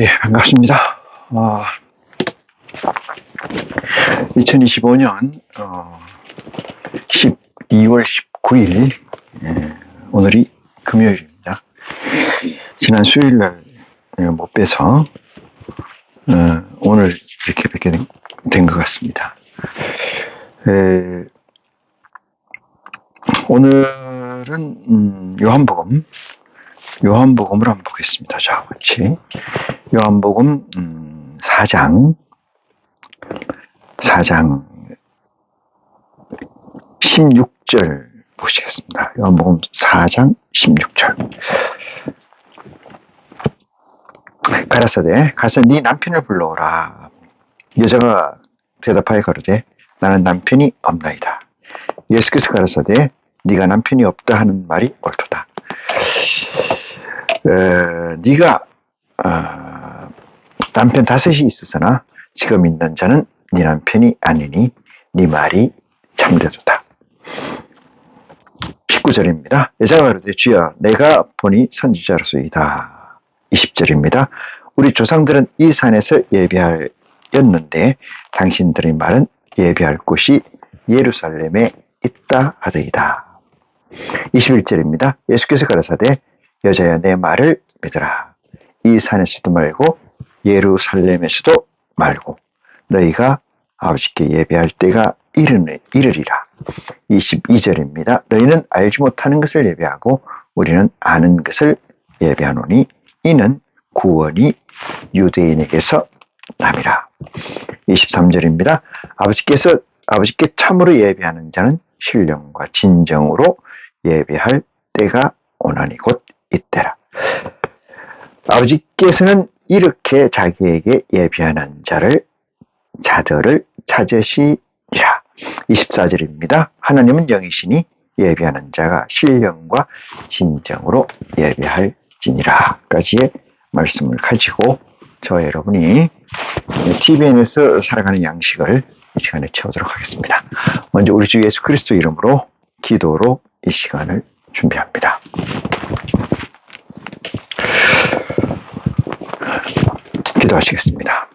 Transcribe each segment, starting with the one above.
예, 반갑습니다. 2025년 12월 19일, 오늘이 금요일입니다. 지난 수요일날 못 뵈서 오늘 이렇게 뵙게 된 것 같습니다. 오늘은 요한복음을 한번 보겠습니다. 자, 같이 요한복음 4장 16절 보시겠습니다. 요한복음 4장 16절. 가라사대 가서 네 남편을 불러오라. 여자가 대답하여 가로되 나는 남편이 없나이다. 예수께서 가라사대 네가 남편이 없다 하는 말이 옳도다. 네가 남편 5이 있으나 지금 있는 자는 네 남편이 아니니 네 말이 참되도다. 19절입니다. 여자가 가로되 주여 내가 보니 선지자로소이다. 20절입니다. 우리 조상들은 이 산에서 예배하였는데 당신들의 말은 예배할 곳이 예루살렘에 있다 하더이다. 21절입니다. 예수께서 가라사대 여자야 내 말을 믿으라. 이 산에서도 말고 예루살렘에서도 말고 너희가 아버지께 예배할 때가 이르리라. 22절입니다. 너희는 알지 못하는 것을 예배하고 우리는 아는 것을 예배하노니 이는 구원이 유대인에게서 남이라. 23절입니다. 아버지께 참으로 예배하는 자는 신령과 진정으로 예배할 때가 오나니 곧 이때라. 아버지께서는 이렇게 자기에게 예배하는 자들을 찾으시리라. 24절입니다. 하나님은 영이시니 예배하는 자가 신령과 진정으로 예배할지니라 까지의 말씀을 가지고 저와 여러분이 TVN에서 살아가는 양식을 이 시간에 채우도록 하겠습니다. 먼저 우리 주 예수 그리스도 이름으로 기도로 이 시간을 준비합니다. 기도하시겠습니다.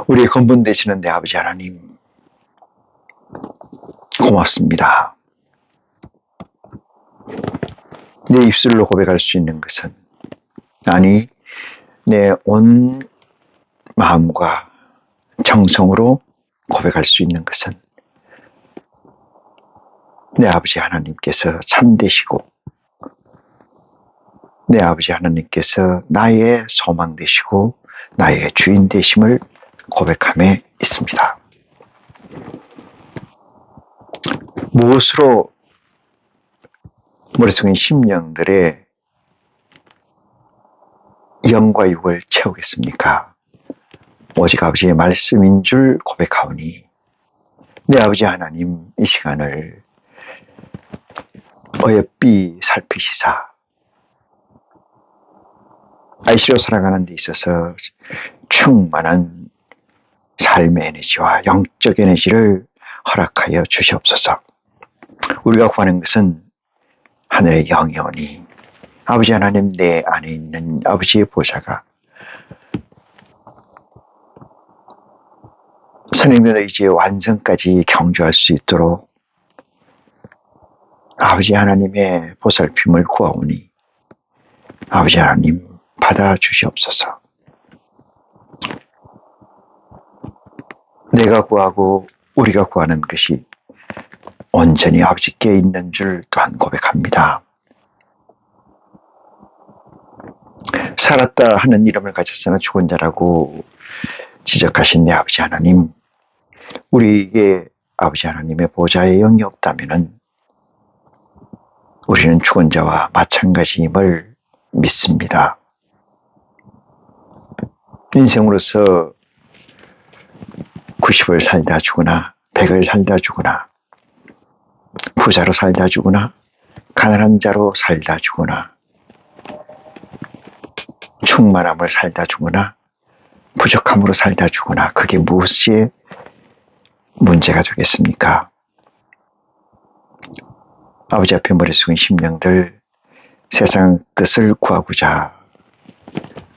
우리의 근본 되시는 내 아버지 하나님, 고맙습니다. 내 입술로 고백할 수 있는 것은, 아니 내 온 마음과 정성으로 고백할 수 있는 것은 내 아버지 하나님께서 참되시고 내 아버지 하나님께서 나의 소망 되시고 나의 주인 되심을 고백함에 있습니다. 무엇으로 머릿속인 심령들의 영과 육을 채우겠습니까? 오직 아버지의 말씀인 줄 고백하오니 내 아버지 하나님 이 시간을 어여삐 살피시사 아이시로 살아가는 데 있어서 충만한 삶의 에너지와 영적 에너지를 허락하여 주시옵소서. 우리가 구하는 것은 하늘의 영이오니 아버지 하나님 내 안에 있는 아버지의 보좌가 선생님의 의지의 완성까지 경주할 수 있도록 아버지 하나님의 보살핌을 구하오니 아버지 하나님 받아주시옵소서. 내가 구하고 우리가 구하는 것이 온전히 아버지께 있는 줄 또한 고백합니다. 살았다 하는 이름을 가졌으나 죽은 자라고 지적하신 내 아버지 하나님, 우리에게 아버지 하나님의 보좌에 영이 없다면은 우리는 죽은 자와 마찬가지임을 믿습니다. 인생으로서 90을 살다 죽으나 100을 살다 죽으나 부자로 살다 죽으나 가난한 자로 살다 죽으나 충만함을 살다 죽으나 부족함으로 살다 죽으나 그게 무엇이 문제가 되겠습니까? 아버지 앞에 머리 숙인 심령들, 세상 끝을 구하고자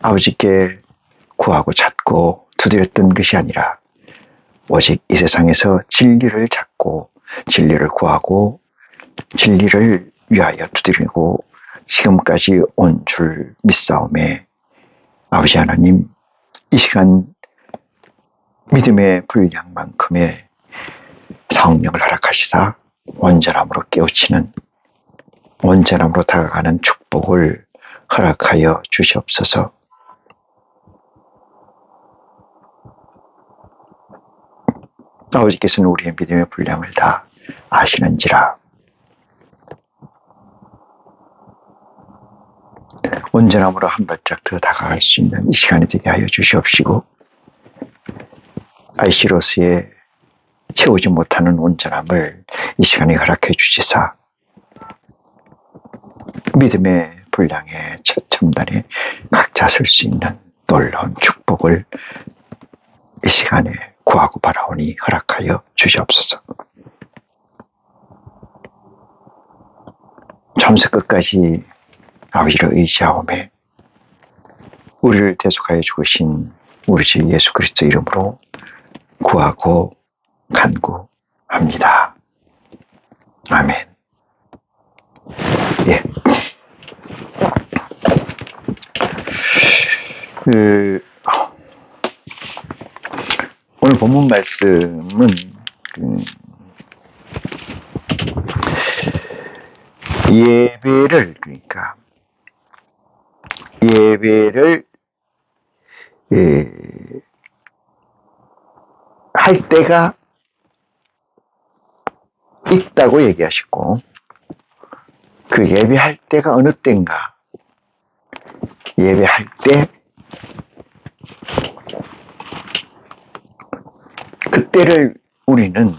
아버지께 구하고 찾고 두드렸던 것이 아니라 오직 이 세상에서 진리를 찾고 진리를 구하고 진리를 위하여 두드리고 지금까지 온 줄 믿사오매 아버지 하나님, 이 시간 믿음의 분량만큼의 성령을 허락하시사 온전함으로 깨우치는, 온전함으로 다가가는 축복을 허락하여 주시옵소서. 아버지께서는 우리의 믿음의 분량을 다 아시는지라 온전함으로 한 발짝 더 다가갈 수 있는 이 시간이 되게 하여 주시옵시고, 아이시로스의 채우지 못하는 온전함을 이 시간에 허락해 주시사 믿음의 분량의 첨단에 각자 설 수 있는 놀라운 축복을 이 시간에 구하고 바라오니 허락하여 주시옵소서. 처음부터 끝까지 아버지를 의지하오매 우리를 대속하여 죽으신 우리 주 예수 그리스도 이름으로 구하고 간구합니다. 아멘. 예. 오늘 본문 말씀은 예배를, 그러니까 예배를 할 때가 있다고 얘기하시고, 그 예배할 때가 어느 때인가, 예배할 때 그때를 우리는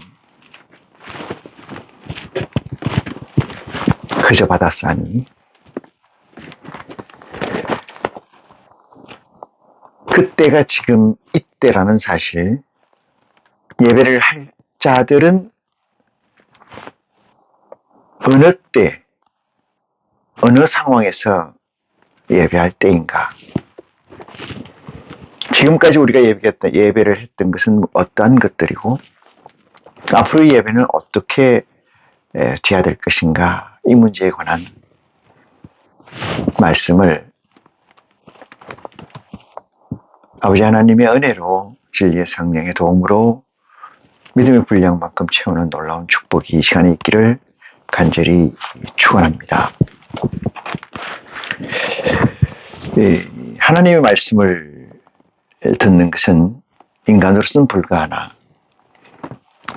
그저 받았사니 그때가 지금 이때라는 사실, 예배를 할 자들은 어느 때, 어느 상황에서 예배할 때인가. 지금까지 우리가 예배를 했던 것은 어떠한 것들이고 앞으로의 예배는 어떻게 돼야 될 것인가, 이 문제에 관한 말씀을 아버지 하나님의 은혜로 진리의 성령의 도움으로 믿음의 분량만큼 채우는 놀라운 축복이 이 시간에 있기를 간절히 축원합니다. 하나님의 말씀을 듣는 것은 인간으로서는 불가하나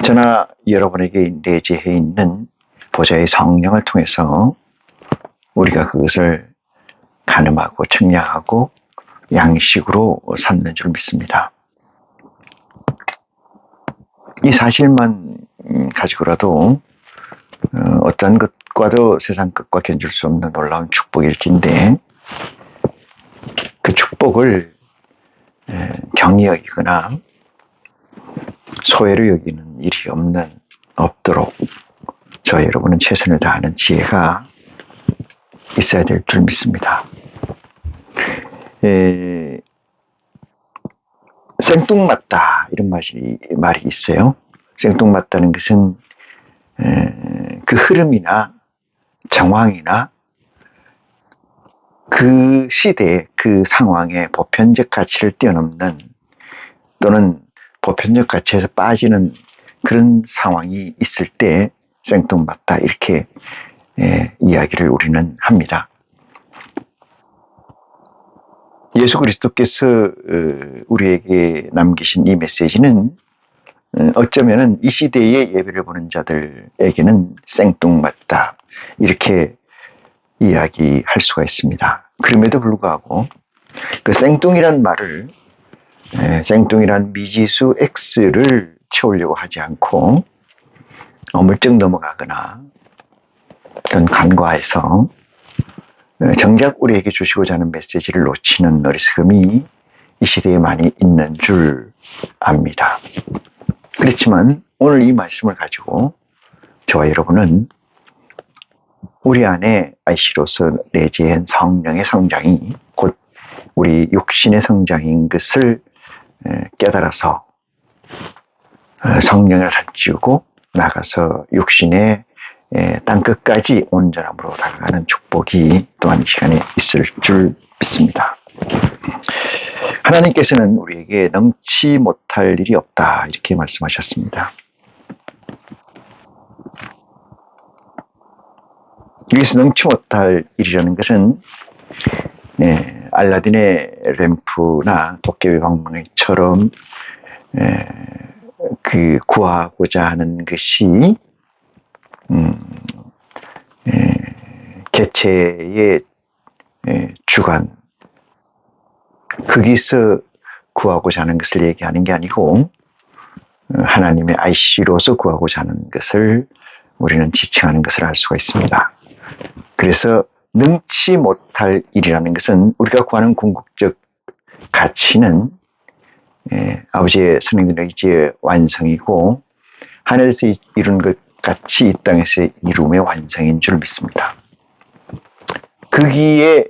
저나 여러분에게 내재해 있는 보좌의 성령을 통해서 우리가 그것을 가늠하고 청량하고 양식으로 삼는 줄 믿습니다. 이 사실만 가지고라도 어떤 것과도 세상 것과 견줄 수 없는 놀라운 축복일진데, 그 축복을 경히 여기거나 소외로 여기는 일이 없도록 저 여러분은 최선을 다하는 지혜가 있어야 될 줄 믿습니다. 생뚱맞다, 이런 말이 있어요. 생뚱맞다는 것은 그 흐름이나 정황이나 그 시대, 그 상황의 보편적 가치를 뛰어넘는, 또는 보편적 가치에서 빠지는 그런 상황이 있을 때 생뚱맞다, 이렇게 이야기를 우리는 합니다. 예수 그리스도께서 우리에게 남기신 이 메시지는 어쩌면은 이 시대의 예배를 보는 자들에게는 생뚱맞다, 이렇게 이야기할 수가 있습니다. 그럼에도 불구하고 그 생뚱이란 말을, 생뚱이란 미지수 X를 채우려고 하지 않고 어물쩍 넘어가거나 또는 간과해서 정작 우리에게 주시고자 하는 메시지를 놓치는 어리석음이 이 시대에 많이 있는 줄 압니다. 그렇지만 오늘 이 말씀을 가지고 저와 여러분은 우리 안에 아이시로서 내재한 성령의 성장이 곧 우리 육신의 성장인 것을 깨달아서 성령을 던지고 나가서 육신의 땅끝까지 온전함으로 다가가는 축복이 또한 이 시간에 있을 줄 믿습니다. 하나님께서는 우리에게 능치 못할 일이 없다 이렇게 말씀하셨습니다. 여기서 능치 못할 일이라는 것은 알라딘의 램프나 도깨비 방망이처럼 그 구하고자 하는 것이 개체의 주관 거기서 구하고자 하는 것을 얘기하는 게 아니고 하나님의 아이시로서 구하고자 하는 것을 우리는 지칭하는 것을 알 수가 있습니다. 그래서 능치 못할 일이라는 것은 우리가 구하는 궁극적 가치는 아버지의 성령들의 의지의 완성이고 하늘에서 이룬 것 같이 이 땅에서 이룸의 완성인 줄 믿습니다. 거기에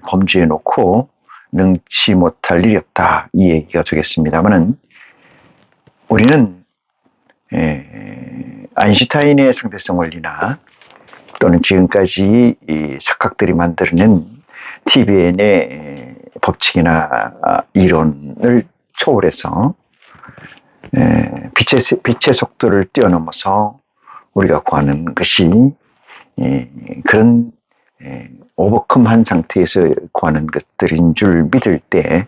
범주에 놓고 능치 못할 일이 없다 이 얘기가 되겠습니다만은 우리는 아인슈타인의 상대성 원리나 또는 지금까지 이 석학들이 만들어낸 TVN의 법칙이나 이론을 초월해서 빛의 속도를 뛰어넘어서 우리가 구하는 것이 그런 오버컴한 상태에서 구하는 것들인 줄 믿을 때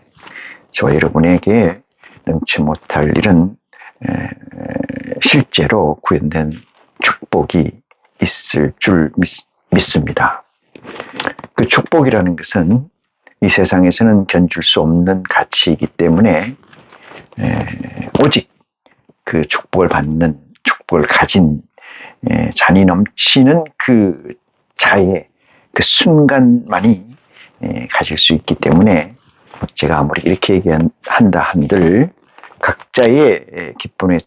저와 여러분에게 능치 못할 일은 실제로 구현된 축복이 있을 줄 믿습니다. 그 축복이라는 것은 이 세상에서는 견줄 수 없는 가치이기 때문에 오직 그 축복을 받는 축복을 가진 잔이 넘치는 그 자의 그 순간만이 가질 수 있기 때문에 제가 아무리 이렇게 얘기한다 한들 각자의 기쁨의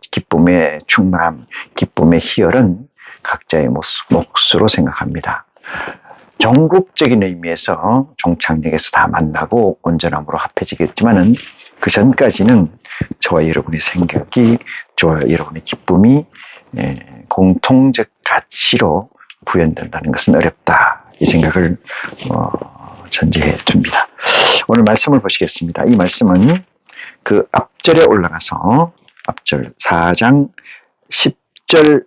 충만함, 기쁨의 희열은 각자의 몫으로 생각합니다. 전국적인 의미에서 종착역에서 다 만나고 온전함으로 합해지겠지만은 그 전까지는 저와 여러분의 생각이, 저와 여러분의 기쁨이 공통적 가치로 구현된다는 것은 어렵다. 이 생각을 전제해 둡니다. 오늘 말씀을 보시겠습니다. 이 말씀은 그 앞절에 올라가서 앞절 4장 10절로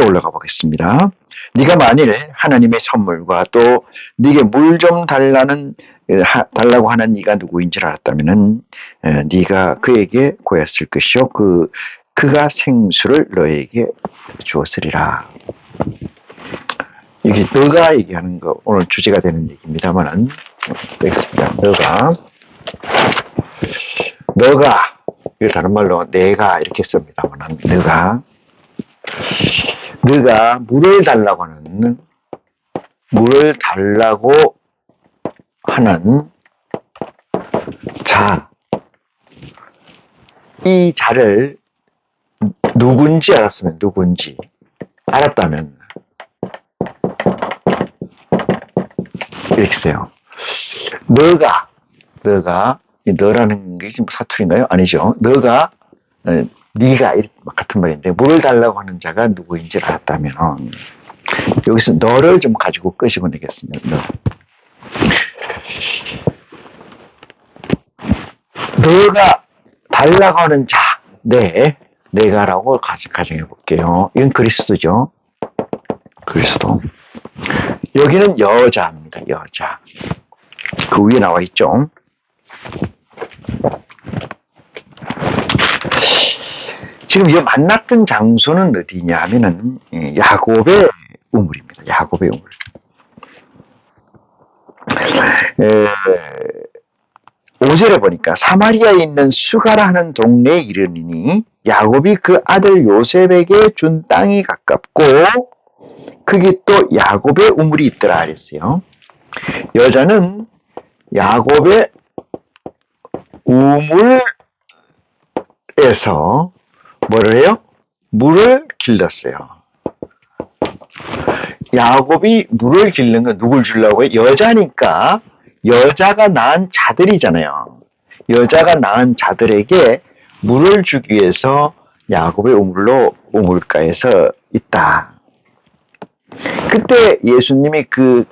올라가 보겠습니다. 네가 만일 하나님의 선물과 또 네게 물 좀 달라고 하는 네가 누구인 줄 알았다면은 네가 그에게 구했을 것이요 그가 생수를 너에게 주었으리라. 이게 너가 얘기하는 거 오늘 주제가 되는 얘기입니다만은 되겠습니다. 너가 이거 다른 말로 내가 이렇게 씁니다만은 너가 물을 달라고 하는 자, 이 자를 누군지 알았다면 이렇게 써요. 너가 너라는 게 지금 사투리인가요? 아니죠. 네가 같은 말인데 물을 달라고 하는 자가 누구인지 알았다면 여기서 너를 좀 가지고 끄집어내겠습니다. 너가 달라고 하는 자, 내가라고 가정해 볼게요. 이건 그리스도죠. 그리스도. 여기는 여자입니다. 여자. 그 위에 나와 있죠. 지금 이 만났던 장소는 어디냐 하면은 야곱의 우물입니다. 야곱의 우물. 5절에 보니까 사마리아에 있는 수가라 하는 동네에 이르니 야곱이 그 아들 요셉에게 준 땅이 가깝고 거기 또 야곱의 우물이 있더라 그랬어요. 여자는 야곱의 우물에서 뭐를 해요? 물을 길렀어요. 야곱이 물을 길는 건 누굴 주려고 해요? 여자니까 여자가 낳은 자들이잖아요. 여자가 낳은 자들에게 물을 주기 위해서 야곱의 우물로 우물가에서 있다. 그때 예수님이 그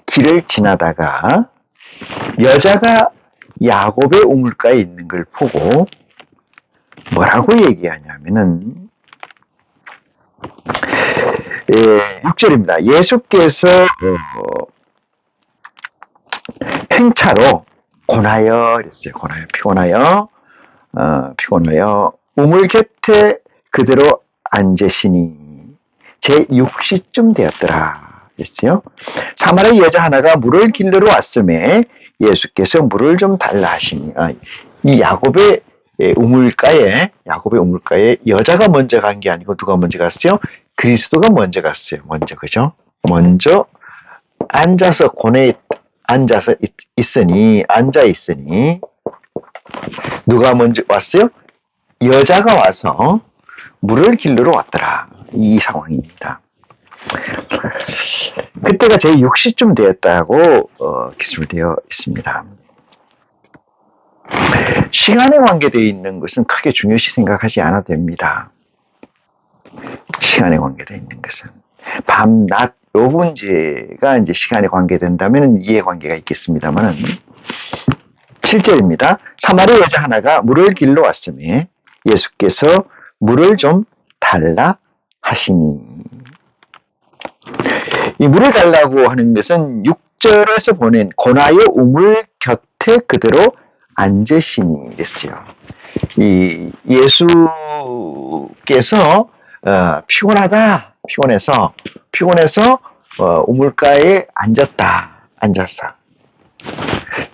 길을 지나다가 여자가 야곱의 우물가에 있는 걸 보고 뭐라고 얘기하냐면은 6절입니다. 예수께서 행차로 고나여 이랬어요. 고나여 피곤하여 우물 곁에 그대로 앉으시니 제 6시쯤 되었더라 이랬어요. 사마리아 여자 하나가 물을 길러러 왔음에 예수께서 물을 좀 달라 하시니 이 야곱의 우물가에 여자가 먼저 간 게 아니고 누가 먼저 갔어요? 그리스도가 먼저 갔어요. 그죠? 먼저 앉아서 고뇌에 앉아 있으니 누가 먼저 왔어요? 여자가 와서 물을 길러러 왔더라. 이 상황입니다. 그때가 제 6시쯤 되었다고 기술되어 있습니다. 시간에 관계되어 있는 것은 크게 중요시 생각하지 않아도 됩니다. 시간에 관계되어 있는 것은 밤, 낮, 요 문제가 이제 시간에 관계된다면 이해관계가 있겠습니다만 7절입니다. 사마리아 여자 하나가 물을 길러 왔으니 예수께서 물을 좀 달라 하시니 이 물을 달라고 하는 것은 6절에서 보낸 고나여 우물 곁에 그대로 앉으시니 이랬어요. 이 예수께서 피곤해서 우물가에 앉았어.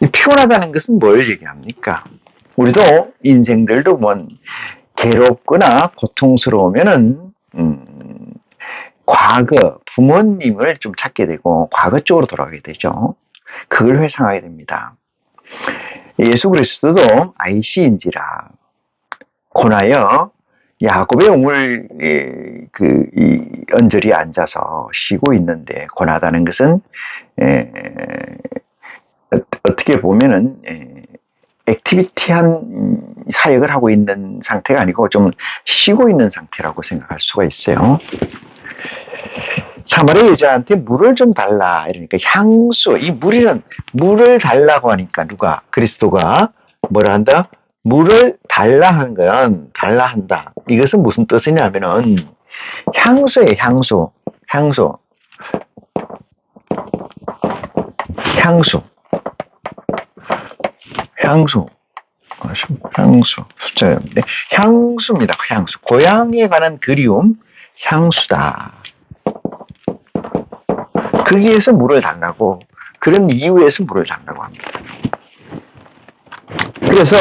이 피곤하다는 것은 뭘 얘기합니까? 우리도 인생들도 괴롭거나 고통스러우면은 과거 부모님을 좀 찾게 되고 과거 쪽으로 돌아가게 되죠. 그걸 회상하게 됩니다. 예수 그리스도도 아이시인지라 고나여 야곱의 우물 이 언저리에 앉아서 쉬고 있는데 고나다는 것은 어떻게 보면은 액티비티한 사역을 하고 있는 상태가 아니고 좀 쉬고 있는 상태라고 생각할 수가 있어요. 사마리아 여자한테 물을 좀 달라 이러니까 향수, 이 물을 달라고 하니까 누가 그리스도가 뭐라 한다? 물을 달라 하는 건 달라 한다. 이것은 무슨 뜻이냐면은 향수예요. 향수 숫자였는데 향수입니다. 향수. 고향에 관한 그리움, 향수다. 거기에서 물을 달라고, 그런 이유에서 물을 달라고 합니다. 그래서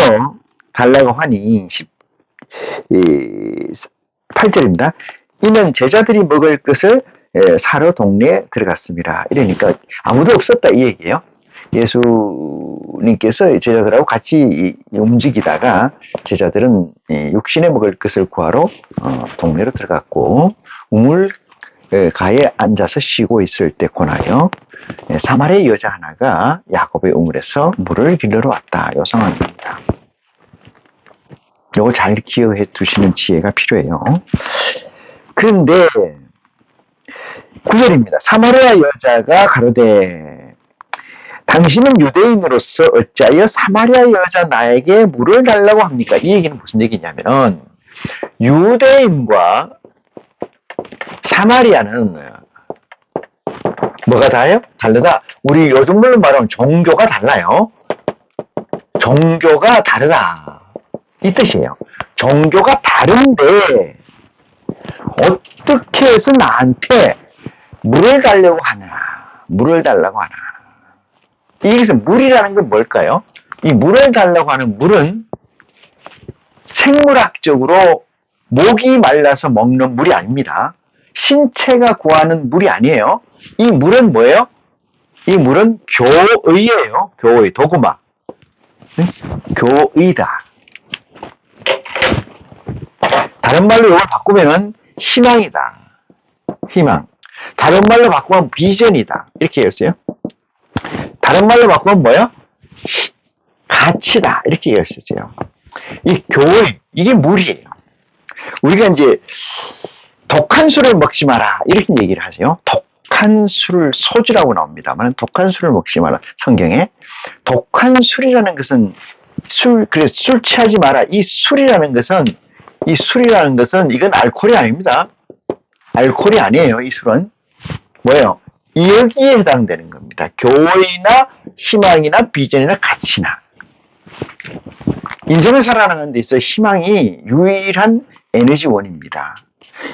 달라고 하니 8절입니다. 이는 제자들이 먹을 것을 사러 동네에 들어갔습니다. 이러니까 아무도 없었다 이 얘기예요. 예수님께서 제자들하고 같이 움직이다가 제자들은 육신에 먹을 것을 구하러 동네로 들어갔고 우물가에 앉아서 쉬고 있을 때 고나여 사마리아 여자 하나가 야곱의 우물에서 물을 길러러 왔다. 요 상황입니다. 이거 잘 기억해 두시는 지혜가 필요해요. 그런데 9절입니다. 사마리아 여자가 가로되 당신은 유대인으로서 어찌하여 사마리아 여자 나에게 물을 달라고 합니까? 이 얘기는 무슨 얘기냐면은 유대인과 사마리아는 뭐가 다르다? 우리 요즘 말로 말하면 종교가 달라요. 종교가 다르다. 이 뜻이에요. 종교가 다른데 어떻게 해서 나한테 물을 달라고 하나? 여기서 물이라는 건 뭘까요? 이 물을 달라고 하는 물은 생물학적으로 목이 말라서 먹는 물이 아닙니다. 신체가 구하는 물이 아니에요. 이 물은 뭐예요? 이 물은 교의예요. 교의, 도구마. 교의다. 다른 말로 이걸 바꾸면은 희망이다. 희망. 다른 말로 바꾸면 비전이다. 이렇게 얘기했어요. 다른 말로 바꾸면 뭐요? 가치다. 이렇게 얘기했어요. 이 교의, 이게 물이에요. 우리가 이제 독한 술을 먹지 마라. 이렇게 얘기를 하세요. 독한 술을 소주라고 나옵니다만 독한 술을 먹지 마라. 성경에. 독한 술이라는 것은 그래서 술 취하지 마라. 이 술이라는 것은 이건 알코올이 아닙니다. 알코올이 아니에요. 이 술은. 뭐예요? 여기에 해당되는 겁니다. 교회나 희망이나 비전이나 가치나. 인생을 살아가는 데 있어 희망이 유일한 에너지원입니다.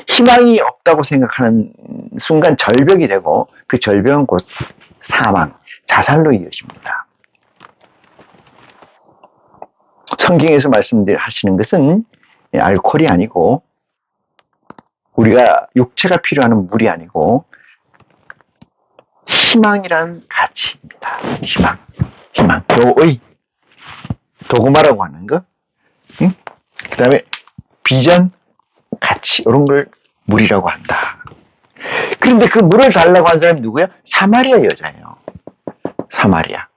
희망이 없다고 생각하는 순간 절벽이 되고 그 절벽은 곧 사망, 자살로 이어집니다. 성경에서 말씀하시는 것은 알코올이 아니고 우리가 육체가 필요한 물이 아니고 희망이라는 가치입니다. 희망, 교의, 도구마라고 하는 거, 응? 그 다음에 비전, 가치 이런 걸 물이라고 한다. 그런데 그 물을 달라고 한 사람이 누구야? 사마리아 여자예요. 사마리아.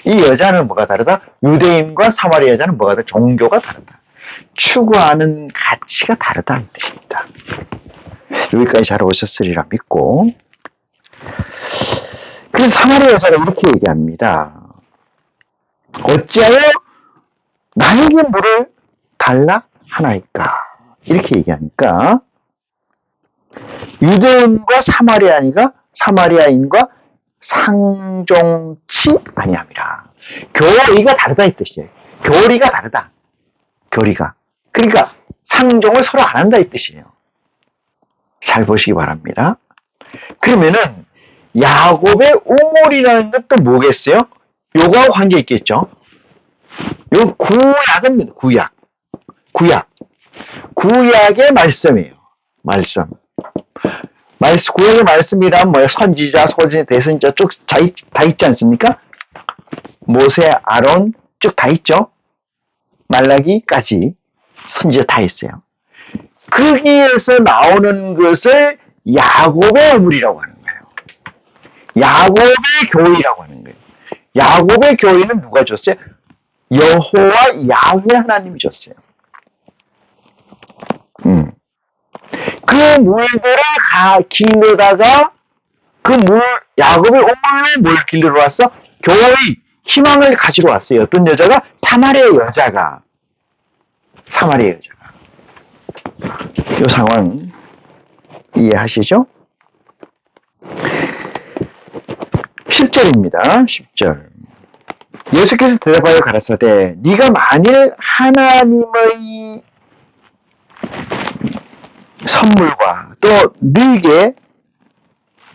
이 여자는 뭐가 다르다? 유대인과 사마리아 여자는 뭐가 다르다? 종교가 다르다. 추구하는 가치가 다르다는 뜻입니다. 여기까지 잘 오셨으리라 믿고, 그래서 사마리아 여자가 이렇게 얘기합니다. 어찌하여 나에게 물을 달라 하나이까? 이렇게 얘기하니까 유대인과 사마리아인과 상종치 아니함이라. 교리가 다르다 이 뜻이에요. 교리가 다르다. 교리가. 그러니까 상종을 서로 안 한다 이 뜻이에요. 잘 보시기 바랍니다. 그러면은 야곱의 우물이라는 것도 뭐겠어요? 요거하고 관계 있겠죠? 요 구약입니다. 구약의 말씀이에요. 구약의 말씀이란 뭐예요? 선지자, 소지자, 대선지자 쭉 다 있지 않습니까? 모세, 아론 쭉 다 있죠? 말라기까지 선지자 다 있어요. 거기에서 나오는 것을 야곱의 우물이라고 하는 거예요. 야곱의 교회라고 하는 거예요. 야곱의 교회는 누가 줬어요? 여호와 야훼 하나님이 줬어요. 그 물들을 길러다가 야곱의 오물로 뭘 길러 왔어? 교회의 희망을 가지러 왔어요. 어떤 여자가? 사마리아 여자가. 이 상황 이해하시죠? 10절입니다. 10절. 예수께서 대답하여 가라사대 네가 만일 하나님의 선물과 또 네게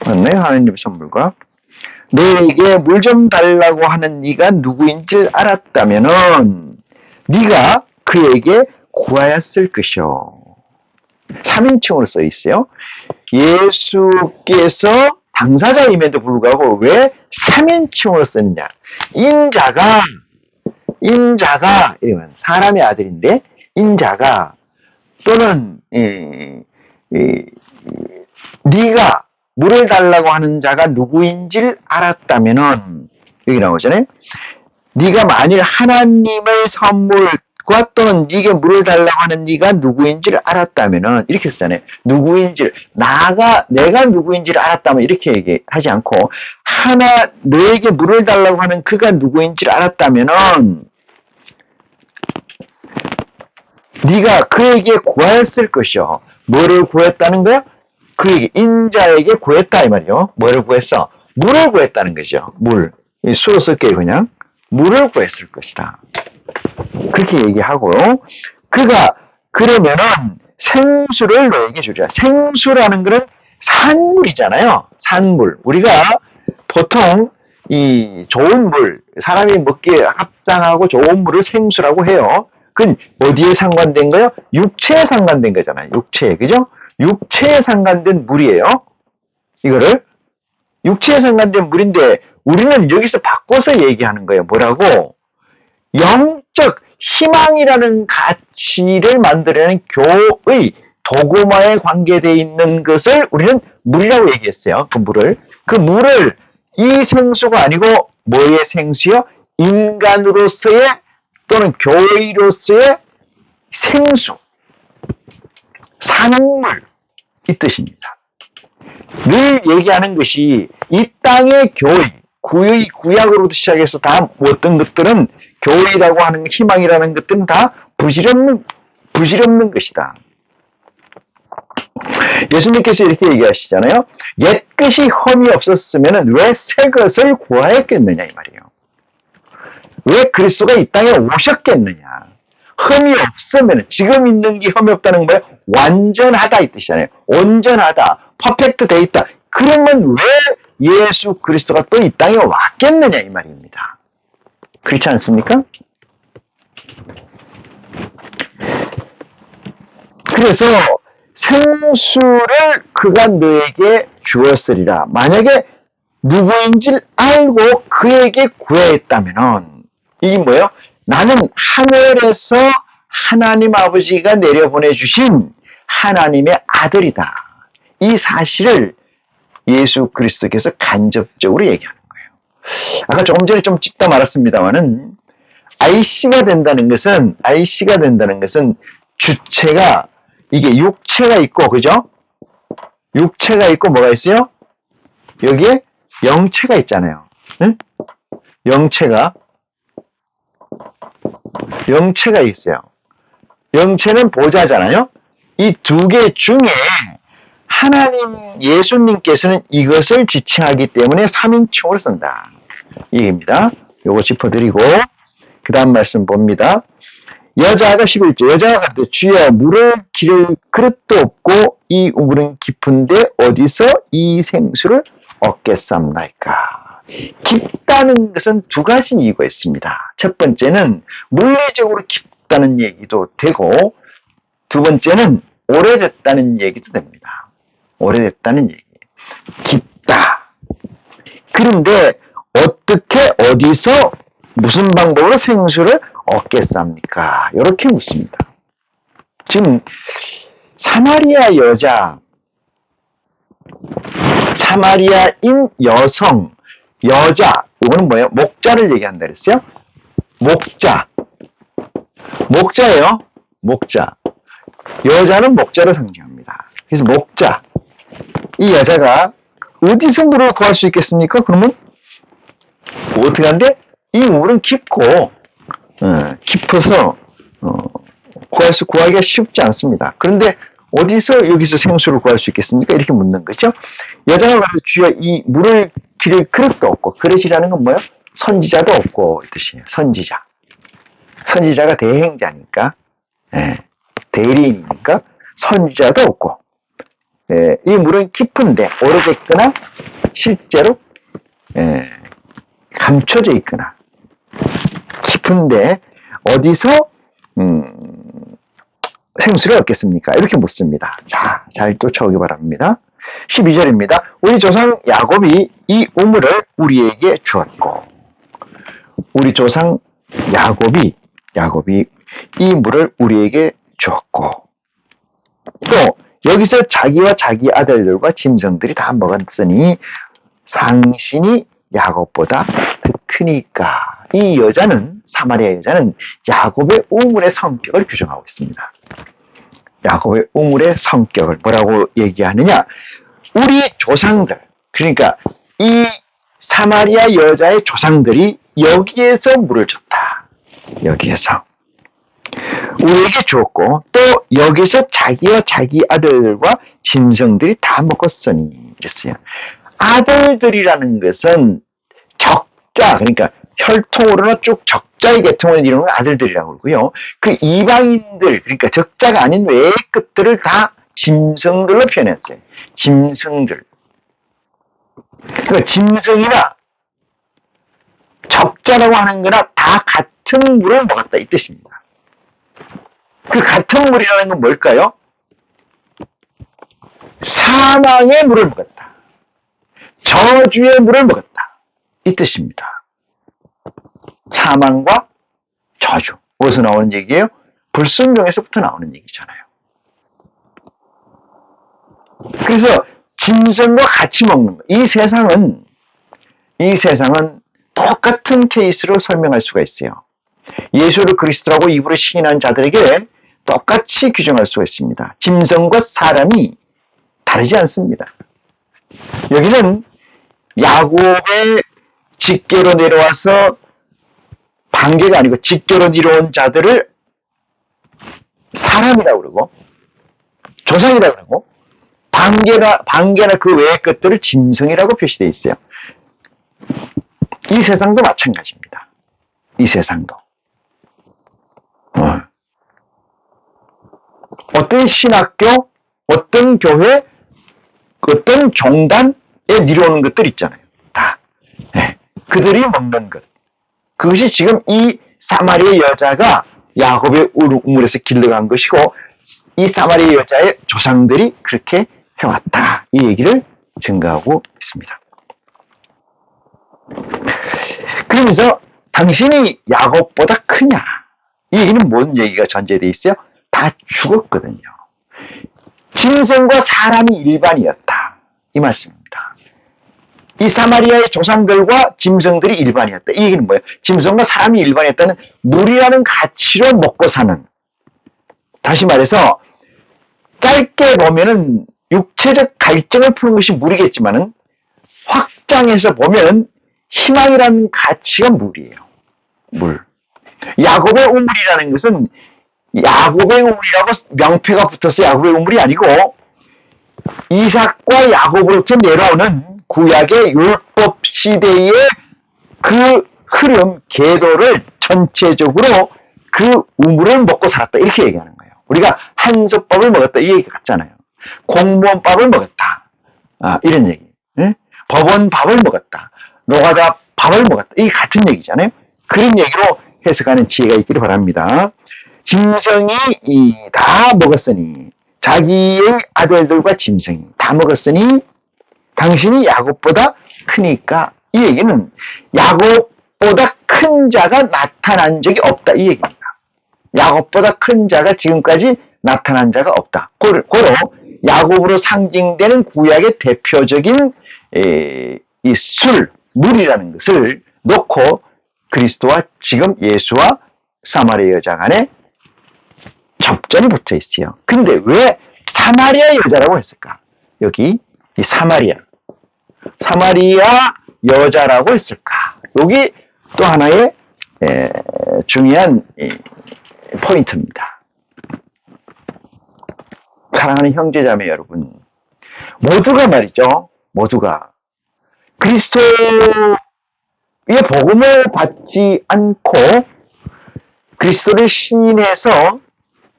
맞네 하나님의 선물과 너에게 물 좀 달라고 하는 네가 누구인지 알았다면은 네가 그에게 구하였을 것이요. 3인칭으로 써 있어요. 예수께서 당사자임에도 불구하고 왜 3인칭으로 썼냐? 인자가 이러면 사람의 아들인데 인자가 또는 네가 물을 달라고 하는 자가 누구인지를 알았다면은 여기 나오잖아요. 네가 만일 하나님의 선물과 또는 네게 물을 달라고 하는 네가 누구인지를 알았다면은 이렇게 쓰잖아요. 누구인지를 내가 누구인지를 알았다면 이렇게 얘기하지 않고 너에게 물을 달라고 하는 그가 누구인지를 알았다면은 네가 그에게 구하였을 것이요. 뭐를 구했다는 거야? 그에게 인자에게 구했다 이 말이요. 뭐를 구했어? 물을 구했다는 거죠. 물. 수로 쓸게요 그냥. 물을 구했을 것이다. 그렇게 얘기하고 그가 그러면은 생수를 너에게 주리라. 생수라는 것은 산물이잖아요. 산물. 우리가 보통 이 좋은 물, 사람이 먹기에 합당하고 좋은 물을 생수라고 해요. 그건 어디에 상관된 거요? 육체에 상관된 거잖아요. 육체에. 그죠? 육체에 상관된 물이에요. 이거를. 육체에 상관된 물인데 우리는 여기서 바꿔서 얘기하는 거예요. 뭐라고? 영적 희망이라는 가치를 만들어내는 교의, 도구마에 관계되어 있는 것을 우리는 물이라고 얘기했어요. 그 물을 이 생수가 아니고 뭐의 생수요? 인간으로서의 또는 교회로서의 생수, 산물 이 뜻입니다. 늘 얘기하는 것이 이 땅의 교회, 구약으로부터 시작해서 다 어떤 것들은 교회라고 하는 희망이라는 것들은 다 부질없는 것이다. 예수님께서 이렇게 얘기하시잖아요. 옛 것이 흠이 없었으면 왜 새 것을 구하였겠느냐 이 말이에요. 왜 그리스도가 이 땅에 오셨겠느냐. 흠이 없으면 지금 있는 게 흠이 없다는 거예요. 완전하다 이 뜻이잖아요. 온전하다. 퍼펙트 돼 있다. 그러면 왜 예수 그리스도가 또 이 땅에 왔겠느냐 이 말입니다. 그렇지 않습니까? 그래서 생수를 그가 너에게 주었으리라. 만약에 누구인지를 알고 그에게 구했다면 이게 뭐예요? 나는 하늘에서 하나님 아버지가 내려보내주신 하나님의 아들이다. 이 사실을 예수 그리스도께서 간접적으로 얘기하는 거예요. 아까 조금 전에 좀 찝다 말았습니다만은 IC가 된다는 것은 주체가 이게 육체가 있고 그죠? 육체가 있고 뭐가 있어요? 여기에 영체가 있잖아요. 응? 영체가 있어요. 영체는 보좌잖아요. 이 두 개 중에 하나님 예수님께서는 이것을 지칭하기 때문에 3인칭으로 쓴다. 이겁니다. 요거 짚어드리고 그 다음 말씀 봅니다. 여자가 11절 여자가 가르되 주여 물을 기를 그릇도 없고 이 우물은 깊은데 어디서 이 생수를 얻겠삼나이까. 깊다는 것은 두 가지 이유가 있습니다. 첫 번째는 물리적으로 깊다는 얘기도 되고 두 번째는 오래됐다는 얘기도 됩니다. 오래됐다는 얘기. 깊다. 그런데 어떻게 어디서 무슨 방법으로 생수를 얻겠습니까? 이렇게 묻습니다. 지금 사마리아 사마리아인 여성, 여자, 이거는 뭐예요? 목자를 얘기한다 그랬어요? 목자예요. 목자. 여자는 목자를 상징합니다. 그래서 목자. 이 여자가 어디서 물을 구할 수 있겠습니까? 그러면 어떻게 하는데? 이 물은 깊고 깊어서 구하기가 쉽지 않습니다. 그런데 어디서 여기서 생수를 구할 수 있겠습니까? 이렇게 묻는 거죠. 여자가 말해서 주여 이 물을 기를 그릇도 없고 그릇이라는 건 뭐예요? 선지자도 없고 이 뜻이에요. 선지자가 대행자니까 대리인이니까 선지자도 없고 이 물은 깊은데 오래됐거나 실제로 감춰져 있거나 깊은데 어디서 생수를 얻겠습니까? 이렇게 묻습니다. 자, 잘 쫓아오기 바랍니다. 12절입니다. 우리 조상 야곱이 이 우물을 우리에게 주었고 우리 조상 야곱이 이 물을 우리에게 주었고 또 여기서 자기와 자기 아들들과 짐승들이 다 먹었으니 상신이 야곱보다 더 크니까. 이 여자는 사마리아 여자는 야곱의 우물의 성격을 규정하고 있습니다. 야곱의 우물의 성격을 뭐라고 얘기하느냐? 우리 조상들, 그러니까 이 사마리아 여자의 조상들이 여기에서 물을 줬다. 여기에서 우리에게 주었고 또 여기서 자기와 자기 아들들과 짐승들이 다 먹었으니 이랬어요. 아들들이라는 것은 적자, 그러니까 혈통으로는 쭉 적자의 계통을 이루는 아들들이라고 그러고요. 그 이방인들, 그러니까 적자가 아닌 외의 것들을 다 짐승들로 표현했어요. 짐승들. 그러니까 짐승이나 적자라고 하는 거나 다 같은 물을 먹었다 이 뜻입니다. 그 같은 물이라는 건 뭘까요? 사망의 물을 먹었다. 저주의 물을 먹었다. 이 뜻입니다. 사망과 저주. 어디서 나오는 얘기예요? 불순종에서부터 나오는 얘기잖아요. 그래서 짐승과 같이 먹는 거. 이 세상은 똑같은 케이스로 설명할 수가 있어요. 예수를 그리스도라고 입으로 시인한 자들에게 똑같이 규정할 수가 있습니다. 짐승과 사람이 다르지 않습니다. 여기는 야곱의 직계로 내려와서 반계가 아니고 직계로 내려온 자들을 사람이라고 그러고 조상이라고 그러고 반계나 그 외의 것들을 짐승이라고 표시되어 있어요. 이 세상도 마찬가지입니다. 이 세상도. 어떤 신학교, 어떤 교회, 어떤 종단에 내려오는 것들 있잖아요. 다. 네. 그들이 먹는 것. 그것이 지금 이 사마리아 여자가 야곱의 우물에서 길러간 것이고 이 사마리아 여자의 조상들이 그렇게 해왔다. 이 얘기를 증거하고 있습니다. 그러면서 당신이 야곱보다 크냐? 이 얘기는 뭔 얘기가 전제되어 있어요? 다 죽었거든요. 짐승과 사람이 일반이었다. 이 말씀입니다. 이 사마리아의 조상들과 짐승들이 일반이었다. 이 얘기는 뭐예요? 짐승과 사람이 일반이었다는 물이라는 가치로 먹고 사는. 다시 말해서 짧게 보면은 육체적 갈증을 푸는 것이 물이겠지만은 확장해서 보면 희망이라는 가치가 물이에요. 물. 야곱의 우물이라는 것은 야곱의 우물이라고 명패가 붙어서 야곱의 우물이 아니고 이삭과 야곱으로부터 내려오는 구약의 율법 시대의 그 흐름, 궤도를 전체적으로 그 우물을 먹고 살았다. 이렇게 얘기하는 거예요. 우리가 한솥밥을 먹었다. 이 얘기 같잖아요. 공무원밥을 먹었다. 이런 얘기. 네? 법원밥을 먹었다. 노가다 밥을 먹었다. 이게 같은 얘기잖아요. 그런 얘기로 해석하는 지혜가 있기를 바랍니다. 짐승이 다 먹었으니 자기의 아들들과 짐승이 다 먹었으니 당신이 야곱보다 크니까 이 얘기는 야곱보다 큰 자가 나타난 적이 없다. 이 얘기입니다. 야곱보다 큰 자가 지금까지 나타난 자가 없다. 고로 야곱으로 상징되는 구약의 대표적인 이 물이라는 것을 놓고 그리스도와 지금 예수와 사마리아 여자 간에 접전이 붙어 있어요. 근데 왜 사마리아 여자라고 했을까? 여기 이 사마리아 여자라고 했을까? 여기 또 하나의 중요한 포인트입니다. 사랑하는 형제자매 여러분, 모두가 말이죠. 모두가 그리스도의 복음을 받지 않고 그리스도를 신인해서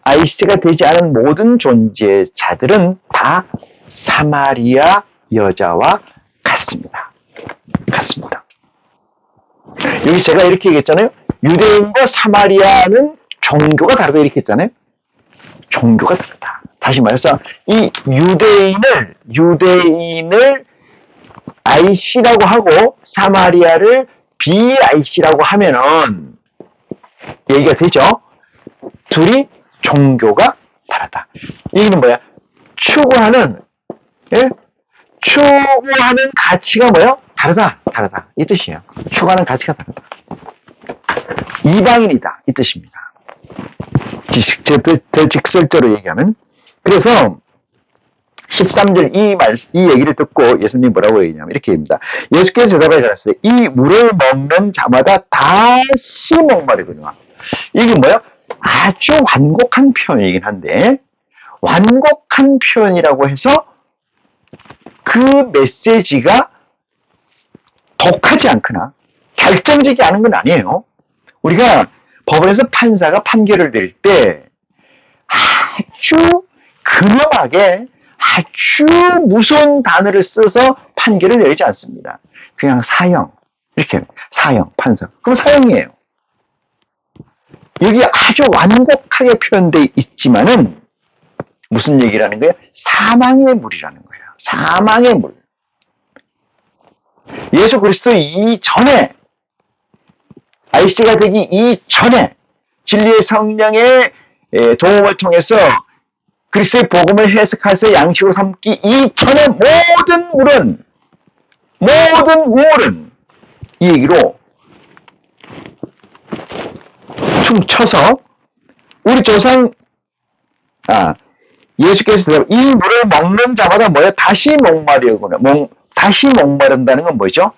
아이씨가 되지 않은 모든 존재자들은 다 사마리아 여자와 같습니다. 여기 제가 이렇게 얘기했잖아요. 유대인과 사마리아는 종교가 다르다 이렇게 했잖아요. 종교가 다르다. 다시 말해서 이 유대인을 아이씨라고 하고 사마리아를 비아이씨라고 하면은 얘기가 되죠. 둘이 종교가 다르다. 이게 뭐야? 추구하는 가치가 뭐예요? 다르다. 이 뜻이에요. 추구하는 가치가 다르다. 이방인이다. 이 뜻입니다. 더 직설적으로 얘기하면. 그래서 13절 이 얘기를 듣고 예수님 뭐라고 얘기냐면 이렇게 얘기합니다. 예수께서 대답하여 가라사대 이 물을 먹는 자마다 다시 목마르거니와. 이게 뭐예요? 아주 완곡한 표현이긴 한데 완곡한 표현이라고 해서 그 메시지가 독하지 않거나 결정적이 않은 건 아니에요. 우리가 법원에서 판사가 판결을 내릴 때 아주 근엄하게 아주 무서운 단어를 써서 판결을 내리지 않습니다. 그냥 사형, 이렇게 사형, 판사. 그럼 사형이에요. 여기 아주 완곡하게 표현되어 있지만은 무슨 얘기라는 거예요? 사망의 물이라는 거예요. 사망의 물. 예수 그리스도 이전에 아이씨가 되기 이전에 진리의 성령의 도움을 통해서 그리스도의 복음을 해석해서 양식으로 삼기 이전의 모든 우물은 이 얘기로 춤춰서 우리 조상 예수께서 이 물을 먹는 자마다 뭐예요? 다시 목마르거나 다시 목마른다는 건 뭐죠?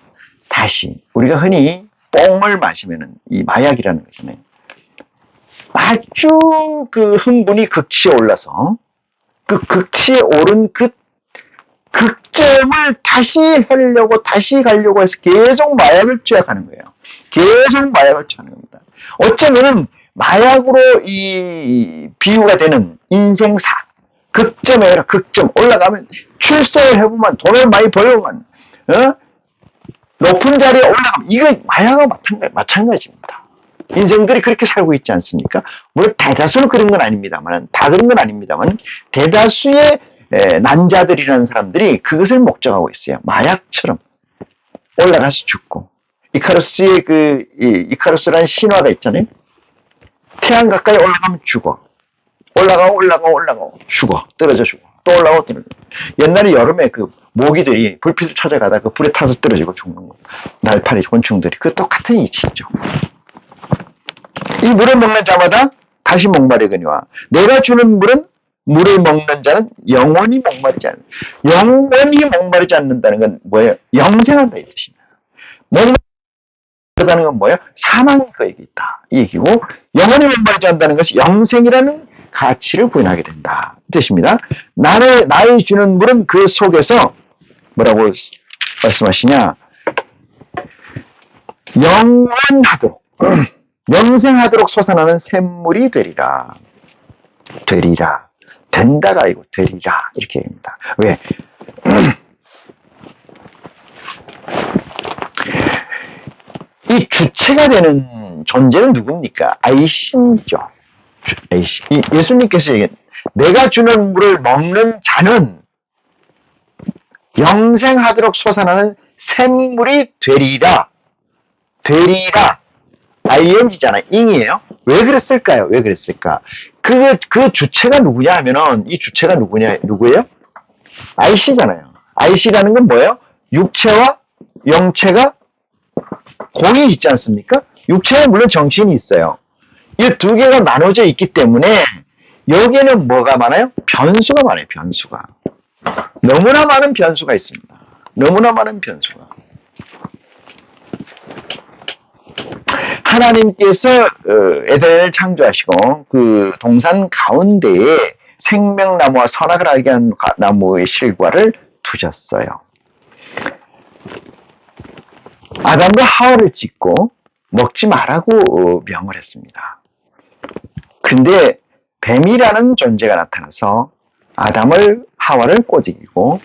다시 우리가 흔히 뽕을 마시면은 이 마약이라는 거잖아요. 아주 그 흥분이 극치에 올라서 그 극치에 오른 그 극점을 다시 하려고 다시 가려고 해서 계속 마약을 투약하는 거예요. 계속 마약을 투약하는 겁니다. 어쩌면 마약으로 이 비유가 되는 인생사 극점에 극점 올라가면 출세를 해보면 돈을 많이 벌면 높은 자리에 올라가면 이거 마약과 마찬가지입니다. 인생들이 그렇게 살고 있지 않습니까? 물론 대다수는 그런 건 아닙니다만 다 그런 건 아닙니다만 대다수의 난자들이라는 사람들이 그것을 목적하고 있어요. 마약처럼 올라가서 죽고 이카루스의 이카루스라는 신화가 있잖아요. 태양 가까이 올라가면 죽어. 올라가고 죽어. 떨어져 죽어. 또 올라가고 떨어져. 옛날에 여름에 그 모기들이 불빛을 찾아가다 그 불에 타서 떨어지고 죽는 거. 날파리 곤충들이 그 똑같은 이치죠. 이 물을 먹는 자마다 다시 목마르거니와 내가 주는 물을 먹는 자는 영원히 목마르지 않는다. 영원히 목마르지 않는다는 건 뭐예요? 영생한다 이 뜻입니다. 목마르다는 건 뭐예요? 사망이 그에게 있다 이 얘기고 영원히 목마르지 않는다는 것이 영생이라는 가치를 부인하게 된다 이 뜻입니다. 나의 주는 물은 그 속에서 뭐라고 말씀하시냐? 영원하도록 영생하도록 솟아나는 샘물이 되리라. 된다가 아니고 되리라 이렇게 얘기합니다. 왜? 이 주체가 되는 존재는 누굽니까? 아이신이죠. 아이신. 예수님께서 얘기한 내가 주는 물을 먹는 자는 영생하도록 솟아나는 샘물이 되리라. ing잖아. ing이에요. 왜 그랬을까요? 왜 그랬을까? 그 주체가 누구냐 하면은, 이 주체가 누구예요? IC잖아요. IC라는 건 뭐예요? 육체와 영체가 공이 있지 않습니까? 육체에 물론 정신이 있어요. 이 두 개가 나눠져 있기 때문에, 여기에는 뭐가 많아요? 변수가 많아요, 변수가. 너무나 많은 변수가 있습니다. 너무나 많은 변수가. 하나님께서 에덴을 창조하시고 그 동산 가운데에 생명나무와 선악을 알게 하는 나무의 실과를 두셨어요. 아담과 하와를 짓고 먹지 말라고 명을 했습니다. 그런데 뱀이라는 존재가 나타나서 아담을 하와를 꼬집고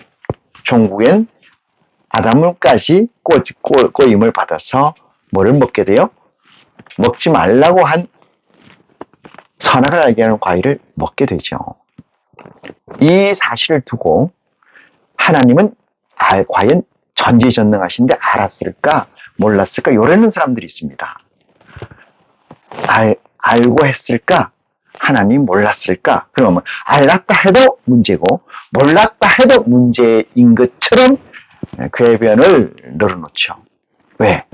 종국엔 아담을까지 꼬임을 받아서 뭐를 먹게 돼요? 먹지 말라고 한 선악을 알게 하는 과일을 먹게 되죠. 이 사실을 두고 하나님은 과연 전지전능하신데 알았을까? 몰랐을까? 요러는 사람들이 있습니다. 알고 했을까? 하나님 몰랐을까? 그러면 알았다 해도 문제고 몰랐다 해도 문제인 것처럼 궤변을 늘어놓죠. 왜?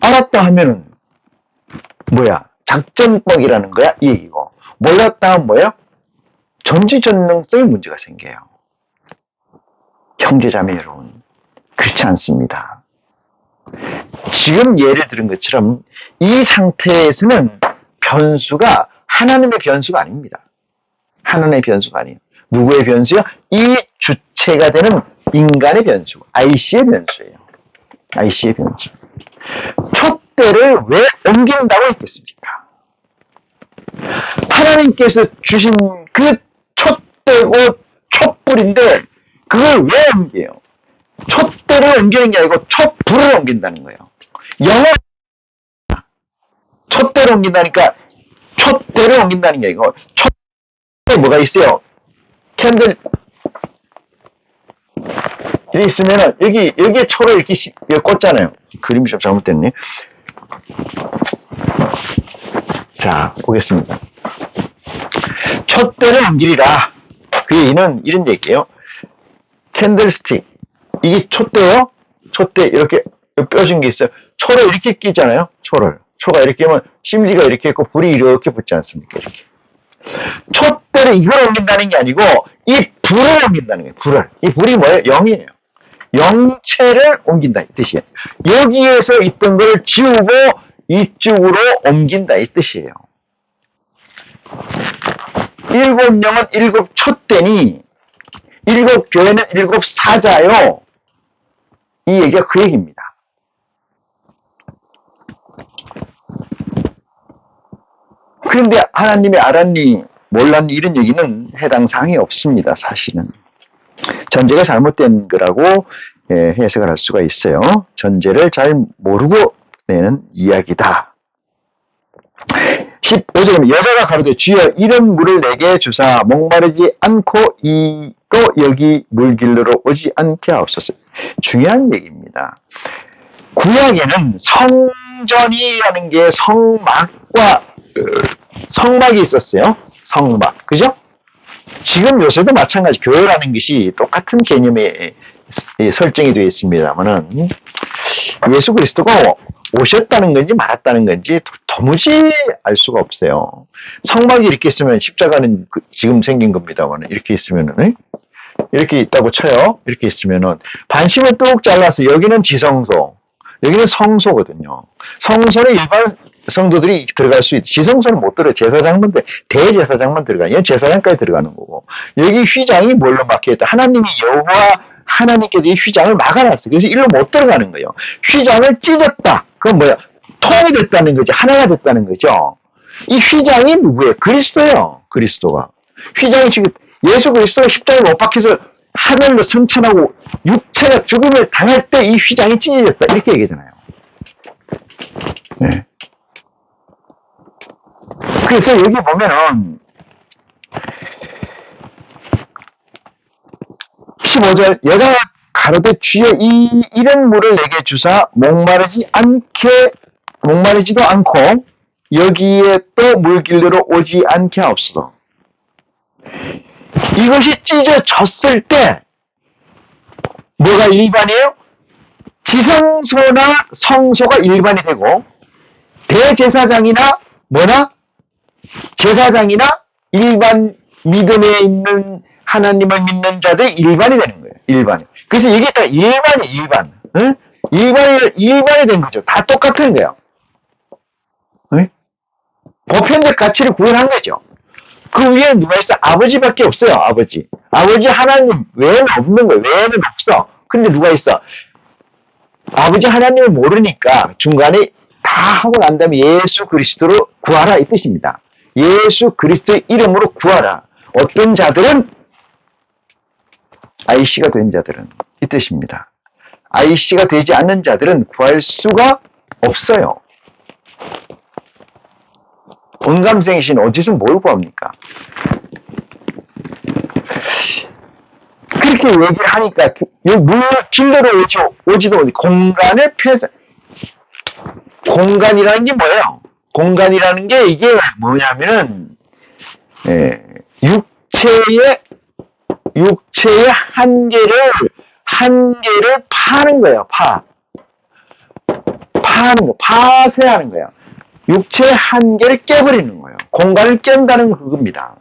알았다 하면은 뭐야? 작전법이라는 거야? 이 얘기고. 몰랐다 하면 뭐예요? 전지전능성에 문제가 생겨요. 형제자매 여러분, 그렇지 않습니다. 지금 예를 들은 것처럼 이 상태에서는 변수가 하나님의 변수가 아닙니다. 하나님의 변수가 아니에요. 누구의 변수요? 이 주체가 되는 인간의 변수, IC의 변수예요. IC의 변수. 촛대를 왜 옮긴다고 했겠습니까? 하나님께서 주신 그 촛대고 촛불인데 그걸 왜 옮겨요? 촛대를 옮기는 게 아니고 촛불을 옮긴다는 거예요. 영어 촛대를 옮긴다니까 촛대를 옮긴다는 게 아니고 촛대에 뭐가 있어요? 캔들 여기 있으면은 여기에 초를 이렇게 꽂잖아요. 그림이 좀 잘못됐네. 자, 보겠습니다. 촛대를 옮기리라. 그 얘기는 이런 얘기예요. 캔들스틱. 이게 촛대요? 촛대 이렇게 뼈진 게 있어요. 초를 이렇게 끼잖아요. 초가 이렇게 하면 심지가 이렇게 있고 불이 이렇게 붙지 않습니까? 이렇게. 촛대를 이걸 옮긴다는 게 아니고 이 불을 옮긴다는 거예요. 불을. 이 불이 뭐예요? 영이에요. 영체를 옮긴다 이 뜻이에요. 여기에서 있던 걸 지우고 이쪽으로 옮긴다 이 뜻이에요. 일곱 영은 일곱 촛대니 일곱 교회는 일곱 사자요. 이 얘기가 그 얘기입니다. 그런데 하나님의 알았니 몰랐니 이런 얘기는 해당 사항이 없습니다. 사실은. 전제가 잘못된 거라고 해석을 할 수가 있어요. 전제를 잘 모르고 내는 이야기다. 15절에 여자가 가로되 주여 이런 물을 내게 주사 목마르지 않고 이도 여기 물길로 오지 않게 하옵소서. 중요한 얘기입니다. 구약에는 성전이라는 게 성막이 있었어요. 성막. 그죠? 지금 요새도 마찬가지 교회라는 것이 똑같은 개념에 설정이 되어 있습니다만은 예수 그리스도가 오셨다는 건지 말았다는 건지 도무지 알 수가 없어요. 성막이 이렇게 있으면 십자가는 지금 생긴 겁니다만 이렇게 있으면은 이렇게 있다고 쳐요. 이렇게 있으면은 반심을 뚝 잘라서 여기는 지성소, 여기는 성소거든요. 성소는 일반 성도들이 들어갈 수 있고 지성소는 못 들어요. 제사장만 대제사장만 들어가요. 얘는 제사장까지 들어가는 거고 여기 휘장이 뭘로 막혀있다. 하나님이 여호와 하나님께서 이 휘장을 막아놨어요. 그래서 일로 못 들어가는 거예요. 휘장을 찢었다. 그건 뭐야? 통이 됐다는 거죠. 하나가 됐다는 거죠. 이 휘장이 누구예요? 그리스도예요. 그리스도가. 휘장이 지금 예수 그리스도가 십자가에 못 박혀서 하늘로 승천하고 육체가 죽음을 당할 때 이 휘장이 찢어졌다. 이렇게 얘기하잖아요. 네. 그래서 여기 보면은 15절 여자가 가로되 주여 이런 물을 내게 주사 목마르지도 않고 여기에 또 물길로 오지 않게 하옵소서. 이것이 찢어졌을 때 뭐가 일반이에요? 지성소나 성소가 일반이 되고 대제사장이나 제사장이나 일반 믿음에 있는 하나님을 믿는 자들이 일반이 되는 거예요. 일반. 그래서 이게 다 일반. 응? 일반이 된 거죠. 다 똑같은 거예요. 응? 보편적 가치를 구현한 거죠. 그 위에 누가 있어? 아버지밖에 없어요. 아버지 하나님 외에는 없는 거예요. 외에는 없어. 근데 누가 있어? 아버지 하나님을 모르니까 중간에 다 하고 난 다음에 예수 그리스도로 구하라 이 뜻입니다. 예수 그리스도의 이름으로 구하라. 어떤 자들은 IC가 된 자들은 이 뜻입니다. IC가 되지 않는 자들은 구할 수가 없어요. 온감생이신 어디서 뭘 구합니까? 그렇게 얘기를 하니까 물 길러로 오지도 못해. 공간을 펴서 공간이라는 게 뭐예요? 공간이라는 게 이게 뭐냐면은 육체의 한계를 파는 거예요. 파는 거, 파쇄하는 거예요. 육체의 한계를 깨버리는 거예요. 공간을 깬다는 그겁니다.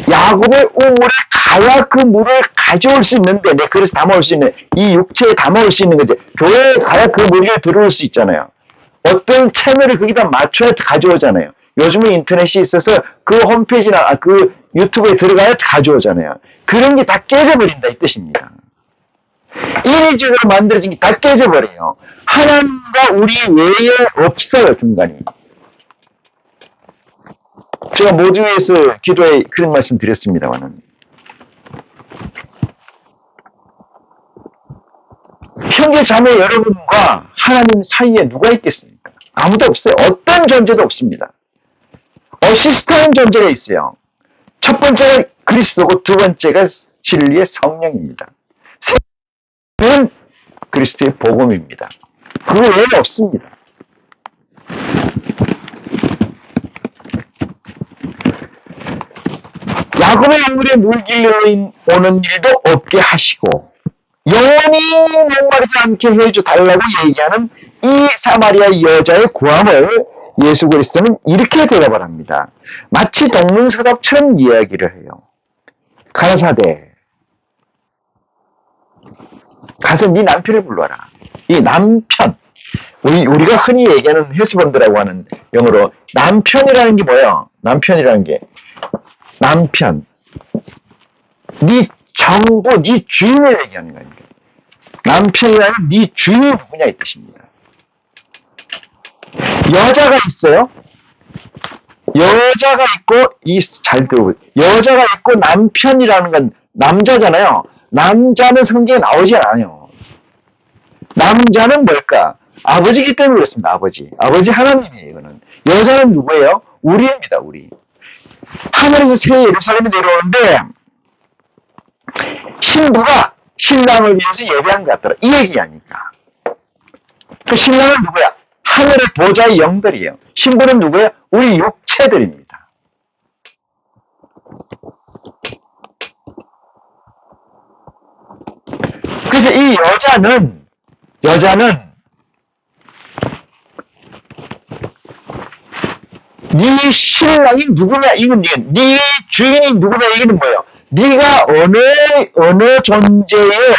야곱의 우물에 가야 그 물을 가져올 수 있는데, 내 그릇에 담아올 수 있는, 이 육체에 담아올 수 있는 건데, 교회에 가야 그 물을 들어올 수 있잖아요. 어떤 채널을 거기다 맞춰야 가져오잖아요. 요즘은 인터넷이 있어서 그 홈페이지나 그 유튜브에 들어가야 가져오잖아요. 그런 게 다 깨져버린다 이 뜻입니다. 인위적으로 만들어진 게 다 깨져버려요. 하나님과 우리 외에 없어요, 중간이. 제가 모두에서 기도에 그런 말씀 드렸습니다만은. 형제 자매 여러분과 하나님 사이에 누가 있겠습니까? 아무도 없어요. 어떤 존재도 없습니다. 어시스트한 존재가 있어요. 첫 번째가 그리스도고 두 번째가 진리의 성령입니다. 세 번째는 그리스도의 복음입니다. 그 외에는 없습니다. 야곱의 우물에 물 길러 오는 일도 없게 하시고 영원히 목마르지 않게 해줘 달라고 얘기하는 이 사마리아 여자의 구함을 예수 그리스도는 이렇게 대답을 합니다. 마치 동문서답처럼 이야기를 해요. 가라사대 가서 네 남편을 불러라. 이 남편, 우리가 흔히 얘기하는 헤스번드라고 하는 영어로 남편이라는 게 뭐예요? 남편이라는 게 남편, 네 정부, 네 주인을 얘기하는 거예요. 남편이라는 네 주인이 누구냐 이 뜻입니다. 여자가 있어요. 여자가 있고 잘 들어보세요. 여자가 있고 남편이라는 건 남자잖아요. 남자는 성경에 나오지 않아요. 남자는 뭘까? 아버지기 때문에 그렇습니다. 아버지 하나님이에요. 이거는. 여자는 누구예요? 우리입니다. 우리. 하늘에서 새 예루살렘이 내려오는데 신부가 신랑을 위해서 예배한 것 같더라. 이 얘기 아닙니까? 그 신랑은 누구야? 하늘의 보좌의 영들이에요. 신부는 누구예요? 우리 육체들입니다. 그래서 이 여자는 네 신랑이 누구냐? 이건 네 주인이 누구냐? 이거는 뭐예요? 네가 어느 존재의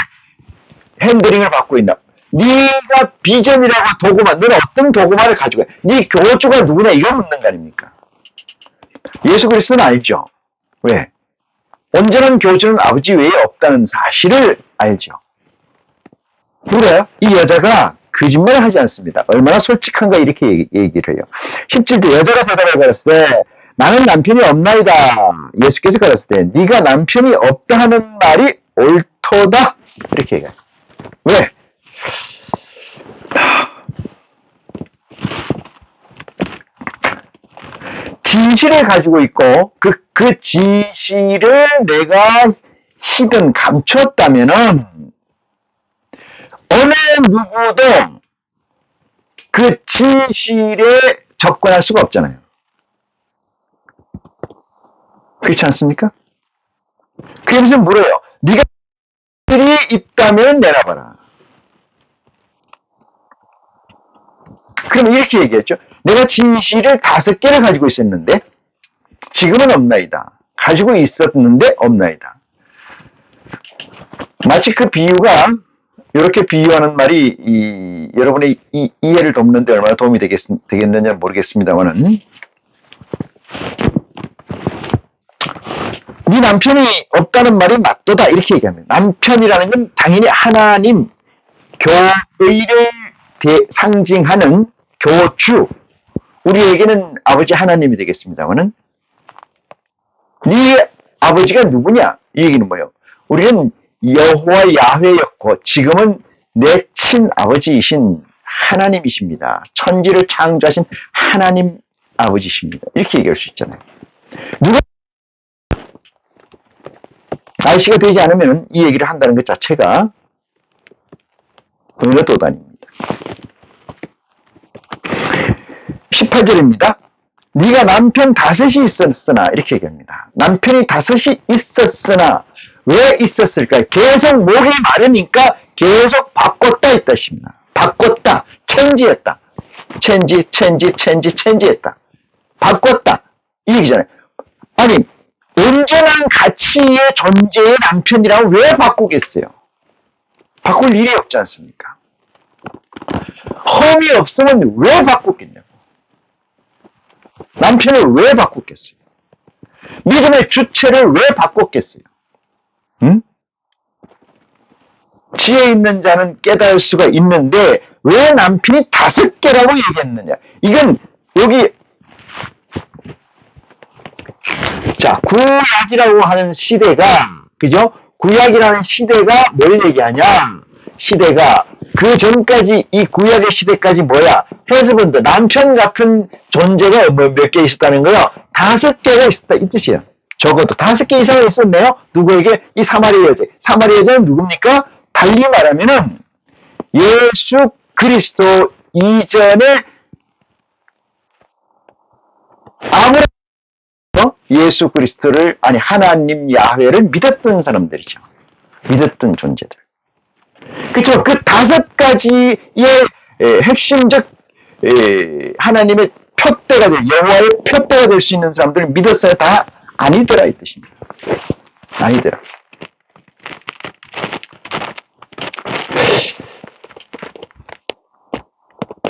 핸들링을 받고 있나? 네가 비전이라고 도구만, 너는 어떤 도구만을 가지고 있나? 네 교주가 누구냐? 이거 묻는 거 아닙니까? 예수 그리스도는 알죠. 왜? 온전한 교주는 아버지 외에 없다는 사실을 알죠. 그래요? 이 여자가 거짓말을 하지 않습니다. 얼마나 솔직한가 이렇게 얘기를 해요. 17절 여자가 대답을 받았을 때 나는 남편이 없나이다. 예수께서 가르쳤을 때 네가 남편이 없다 하는 말이 옳도다. 이렇게 얘기해요. 왜? 진실을 가지고 있고 그 진실을 내가 히든 감췄다면은 어느 누구도 그 진실에 접근할 수가 없잖아요. 그렇지 않습니까? 그래서 물어요. 네가 진실이 있다면 내놔봐라. 그럼 이렇게 얘기했죠. 내가 진실을 5개를 가지고 있었는데 지금은 없나이다. 가지고 있었는데 없나이다. 마치 그 비유가 이렇게 비유하는 말이 여러분의 이해를 돕는데 얼마나 도움이 되겠느냐 모르겠습니다만은 네 남편이 없다는 말이 맞도다 이렇게 얘기합니다. 남편이라는 건 당연히 하나님 교의를 상징하는 교주 우리에게는 아버지 하나님이 되겠습니다만은 네 아버지가 누구냐 이 얘기는 뭐예요? 우리는 여호와 야훼였고 지금은 내 친아버지이신 하나님이십니다. 천지를 창조하신 하나님 아버지십니다. 이렇게 얘기할 수 있잖아요. 누가 날씨가 되지 않으면 이 얘기를 한다는 것 자체가 의도단입니다. 18절입니다. 네가 남편 5이 있었으나 이렇게 얘기합니다. 남편이 5이 있었으나 왜 있었을까요? 계속 목이 마르니까 계속 바꿨다 이 뜻입니다. 바꿨다, 체인지했다. 체인지했다. 바꿨다. 이 얘기잖아요. 아니, 온전한 가치의 존재의 남편이라고 왜 바꾸겠어요? 바꿀 일이 없지 않습니까? 험이 없으면 왜 바꾸겠냐고. 남편을 왜 바꾸겠어요? 믿음의 주체를 왜 바꿨겠어요? 응? 지혜 있는 자는 깨달을 수가 있는데 왜 남편이 5개라고 얘기했느냐? 이건 여기 자 구약이라고 하는 시대가 그죠? 구약이라는 시대가 뭘 얘기하냐? 시대가 그 전까지 이 구약의 시대까지 뭐야? 헤즈번드 남편 같은 존재가 몇 개 있었다는 거요? 5개가 있었다 이 뜻이에요. 적어도 5개 이상은 있었네요. 누구에게? 이 사마리아 여자. 사마리아 여자는 누굽니까? 달리 말하면은 예수 그리스도 이전에 아무런 예수 그리스도를, 아니 하나님 야훼를 믿었던 사람들이죠. 믿었던 존재들. 그렇죠. 그 5가지의 핵심적 하나님의 표대가 될, 여호와의 표대가 될 수 있는 사람들을 믿었어야 다 아니더라 이 뜻입니다. 아니더라.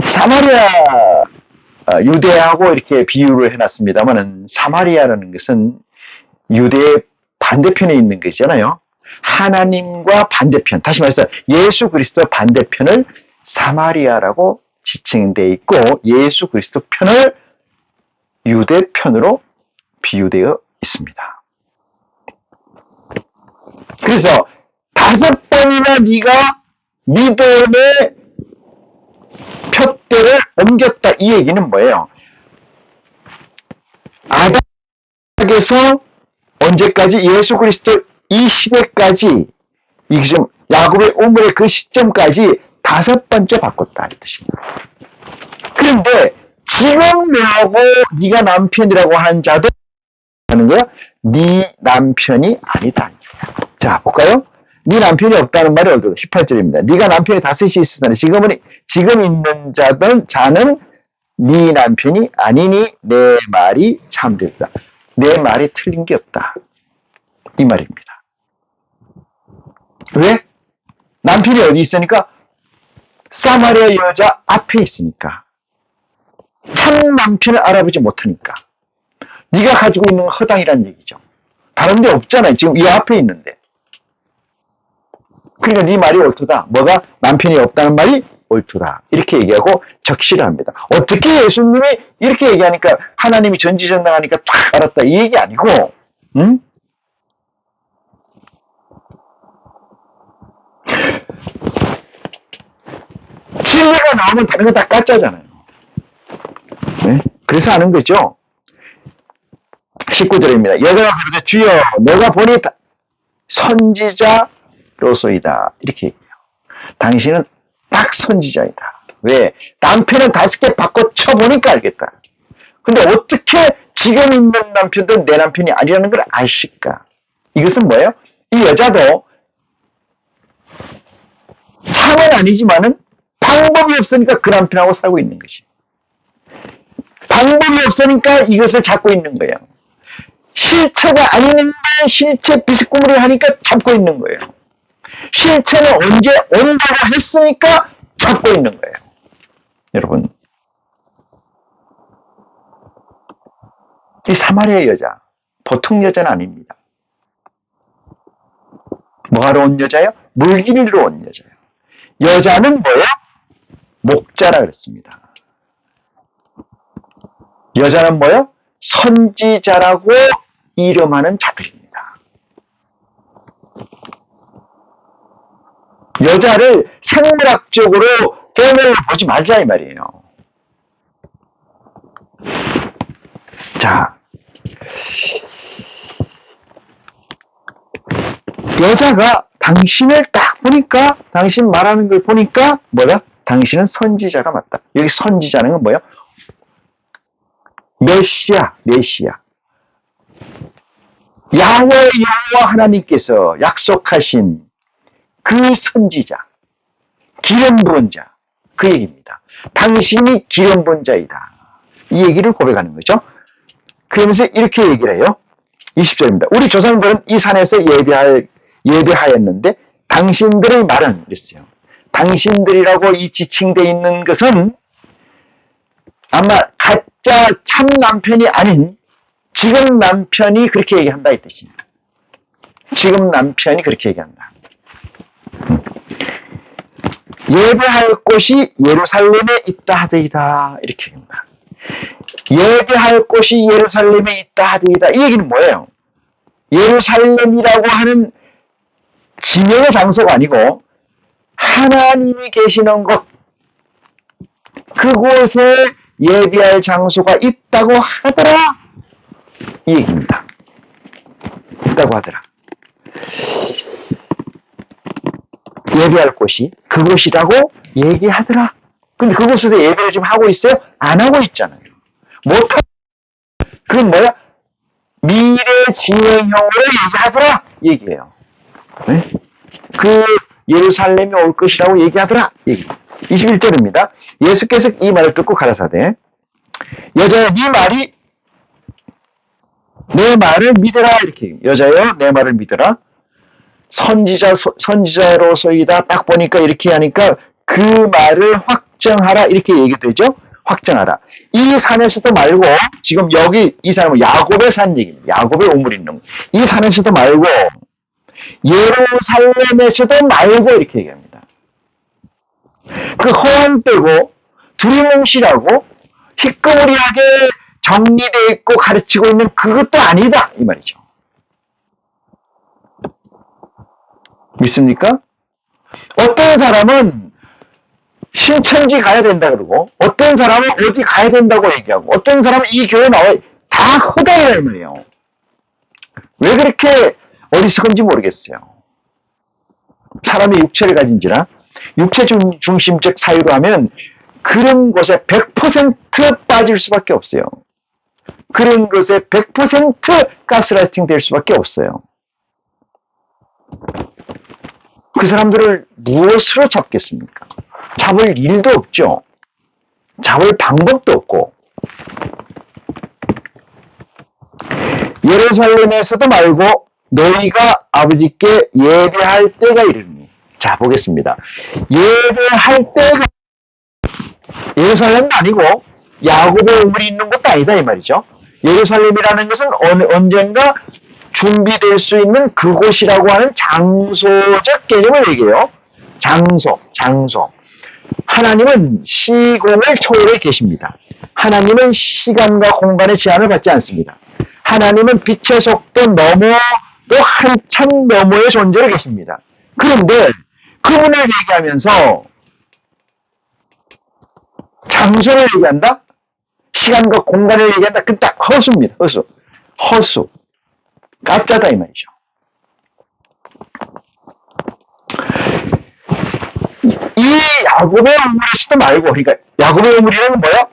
사마리아, 유대하고 이렇게 비유를 해놨습니다만은 사마리아라는 것은 유대의 반대편에 있는 것이잖아요. 하나님과 반대편, 다시 말해서 예수 그리스도 반대편을 사마리아라고 지칭되어 있고 예수 그리스도 편을 유대 편으로 비유되어 있습니다. 그래서 5번이나 네가 믿음의 표대를 옮겼다 이 얘기는 뭐예요? 아닥에서 언제까지? 예수 그리스도 이 시대까지, 이 좀 야곱의 우물의 그 시점까지 5번째 바꿨다 이 뜻입니다. 그런데 지금 너하고 네가 남편이라고 하는 자도 하는 거야? 네 남편이 아니다. 자 볼까요? 네 남편이 없다는 말이 어디다? 18절입니다. 네가 남편이 5이 있으나 지금 있는 자는 네 남편이 아니니 내 말이 참됐다. 내 말이 틀린 게 없다. 이 말입니다. 왜? 남편이 어디 있으니까? 사마리아 여자 앞에 있으니까. 참 남편을 알아보지 못하니까. 네가 가지고 있는 건 허당이란 얘기죠. 다른 데 없잖아요. 지금 이 앞에 있는데. 그러니까 네 말이 옳도다. 뭐가? 남편이 없다는 말이 옳도다. 이렇게 얘기하고 적시를 합니다. 어떻게 예수님이 이렇게 얘기하니까 하나님이 전지전능하니까 딱 알았다 이 얘기 아니고, 응? 진리가 나오면 다른 거 다 가짜잖아요. 네? 그래서 하는 거죠. 19절입니다. 여자가 그러되 주여 내가 보니 선지자로소이다. 이렇게 얘기해요. 당신은 딱 선지자이다. 왜? 남편은 5개 바꿔 쳐보니까 알겠다. 근데 어떻게 지금 있는 남편도 내 남편이 아니라는 걸 아실까? 이것은 뭐예요? 이 여자도 참은 아니지만은 방법이 없으니까 그 남편하고 살고 있는 것이. 방법이 없으니까 이것을 잡고 있는 거예요. 실체가 아닌데 실체 비스꾸물을 하니까 잡고 있는 거예요. 실체는 언제 온다고 했으니까 잡고 있는 거예요. 여러분, 이 사마리아 여자 보통 여자는 아닙니다. 뭐하러 온 여자예요? 물기르러 온 여자예요. 여자는 뭐예요? 목자라 그랬습니다. 여자는 뭐예요? 선지자라고 이름하는 자들입니다. 여자를 생물학적으로 계명을 보지 말자 이 말이에요. 자, 여자가 당신을 딱 보니까, 당신 말하는 걸 보니까 뭐다? 당신은 선지자가 맞다. 여기 선지자는 건 뭐예요? 메시아. 여호와 하나님께서 약속하신 그 선지자, 기름 부은 자, 그 얘기입니다. 당신이 기름 부은 자이다. 이 얘기를 고백하는 거죠. 그러면서 이렇게 얘기를 해요. 20절입니다. 우리 조상들은 이 산에서 예배하였는데 당신들의 말은 그랬어요. 당신들이라고 이 지칭되어 있는 것은 아마 가짜 참 남편이 아닌 지금 남편이 그렇게 얘기한다 이 뜻입니다. 지금 남편이 그렇게 얘기한다. 예배할 곳이 예루살렘에 있다 하더이다. 이렇게 얘기합니다. 예배할 곳이 예루살렘에 있다 하더이다. 이 얘기는 뭐예요? 예루살렘이라고 하는 지명의 장소가 아니고 하나님이 계시는 곳, 그곳에 예배할 장소가 있다고 하더라. 이 얘기입니다. 있다고 하더라. 예배할 곳이 그곳이라고 얘기하더라. 근데 그곳에서 예배를 지금 하고 있어요? 안 하고 있잖아요. 못하고. 그건 뭐야? 미의 진행형으로 얘기하더라 얘기해요. 네? 그 예루살렘이 올 것이라고 얘기하더라 얘기. 21절입니다. 예수께서 이 말을 듣고 가라사대 여자야 네 말이 내 말을 믿으라 이렇게 여자여 내 말을 믿으라 선지자로서이다 딱 보니까 이렇게 하니까 그 말을 확정하라 이렇게 얘기되죠. 확정하라. 이 산에서도 말고 지금 여기 이 사람은 야곱의 산 얘기입니다. 야곱의 우물 있는 이 산에서도 말고 예루살렘에서도 말고 이렇게 얘기합니다. 그 허황되고 두리뭉실하고 희끄무리하게 정리되어 있고 가르치고 있는 그것도 아니다 이 말이죠. 믿습니까? 어떤 사람은 신천지 가야 된다 그러고 어떤 사람은 어디 가야 된다고 얘기하고 어떤 사람은 이 교회 나와 다 허다이라 말이에요. 왜 그렇게 어리석은지 모르겠어요. 사람이 육체를 가진지라 육체 중심적 사유로 하면 그런 것에 100% 빠질 수밖에 없어요. 그런 것에 100% 가스라이팅 될 수밖에 없어요. 그 사람들을 무엇으로 잡겠습니까? 잡을 일도 없죠. 잡을 방법도 없고. 예루살렘에서도 말고 너희가 아버지께 예배할 때가 이르니. 자, 보겠습니다. 예배할 때가 예루살렘은 아니고 야곱의 우물이 있는 것도 아니다 이 말이죠. 예루살렘이라는 것은 언젠가 준비될 수 있는 그곳이라고 하는 장소적 개념을 얘기해요. 장소. 하나님은 시공을 초월해 계십니다. 하나님은 시간과 공간의 제한을 받지 않습니다. 하나님은 빛의 속도 너머도 한참 너머의 존재로 계십니다. 그런데 그분을 얘기하면서 장소를 얘기한다? 시간과 공간을 얘기한다? 그건 딱 허수입니다. 허수. 가짜다 이 말이죠. 이 야곱의 우물에서도 말고 그러니까 야곱의 우물이라는 뭐야?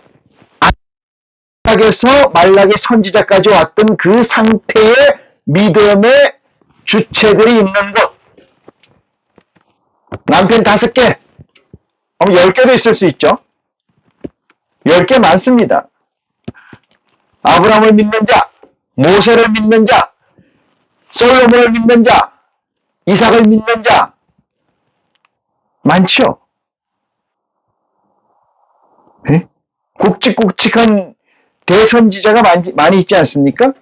안락에서 말락의 선지자까지 왔던 그 상태의 믿음의 주체들이 있는 곳. 남편 5개, 10개도 있을 수 있죠. 10개 많습니다. 아브라함을 믿는 자, 모세를 믿는 자, 솔로몬을 믿는 자, 이삭을 믿는 자, 많죠? 네? 굵직굵직한 대선지자가 많이 있지 않습니까?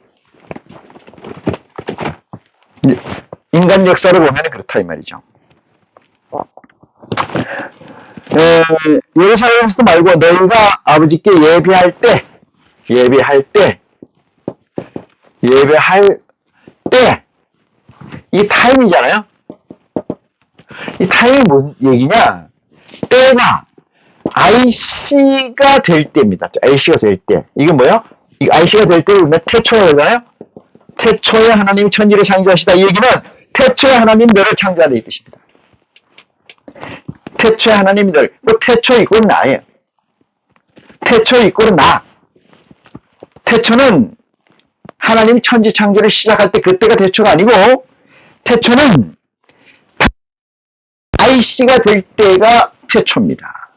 인간 역사를 보면 그렇다 이 말이죠. 예루살렘에서도 말고 너희가 아버지께 예배할 때 이 타임이잖아요. 이 타임이 뭔 얘기냐? 때가 IC가 될 때입니다. IC가 될 때. 이게 뭐야? 이 IC가 될 때를 우리가 태초에 그러잖아요. 태초에 하나님이 천지를 창조하시다. 이 얘기는 태초에 하나님 너를 창조하다 이 뜻입니다. 태초에 하나님이 너 태초 이꼴은 나예요. 태초 이꼴은 나. 태초는 하나님이 천지 창조를 시작할 때 그때가 태초가 아니고 태초는 IC가 될 때가 태초입니다.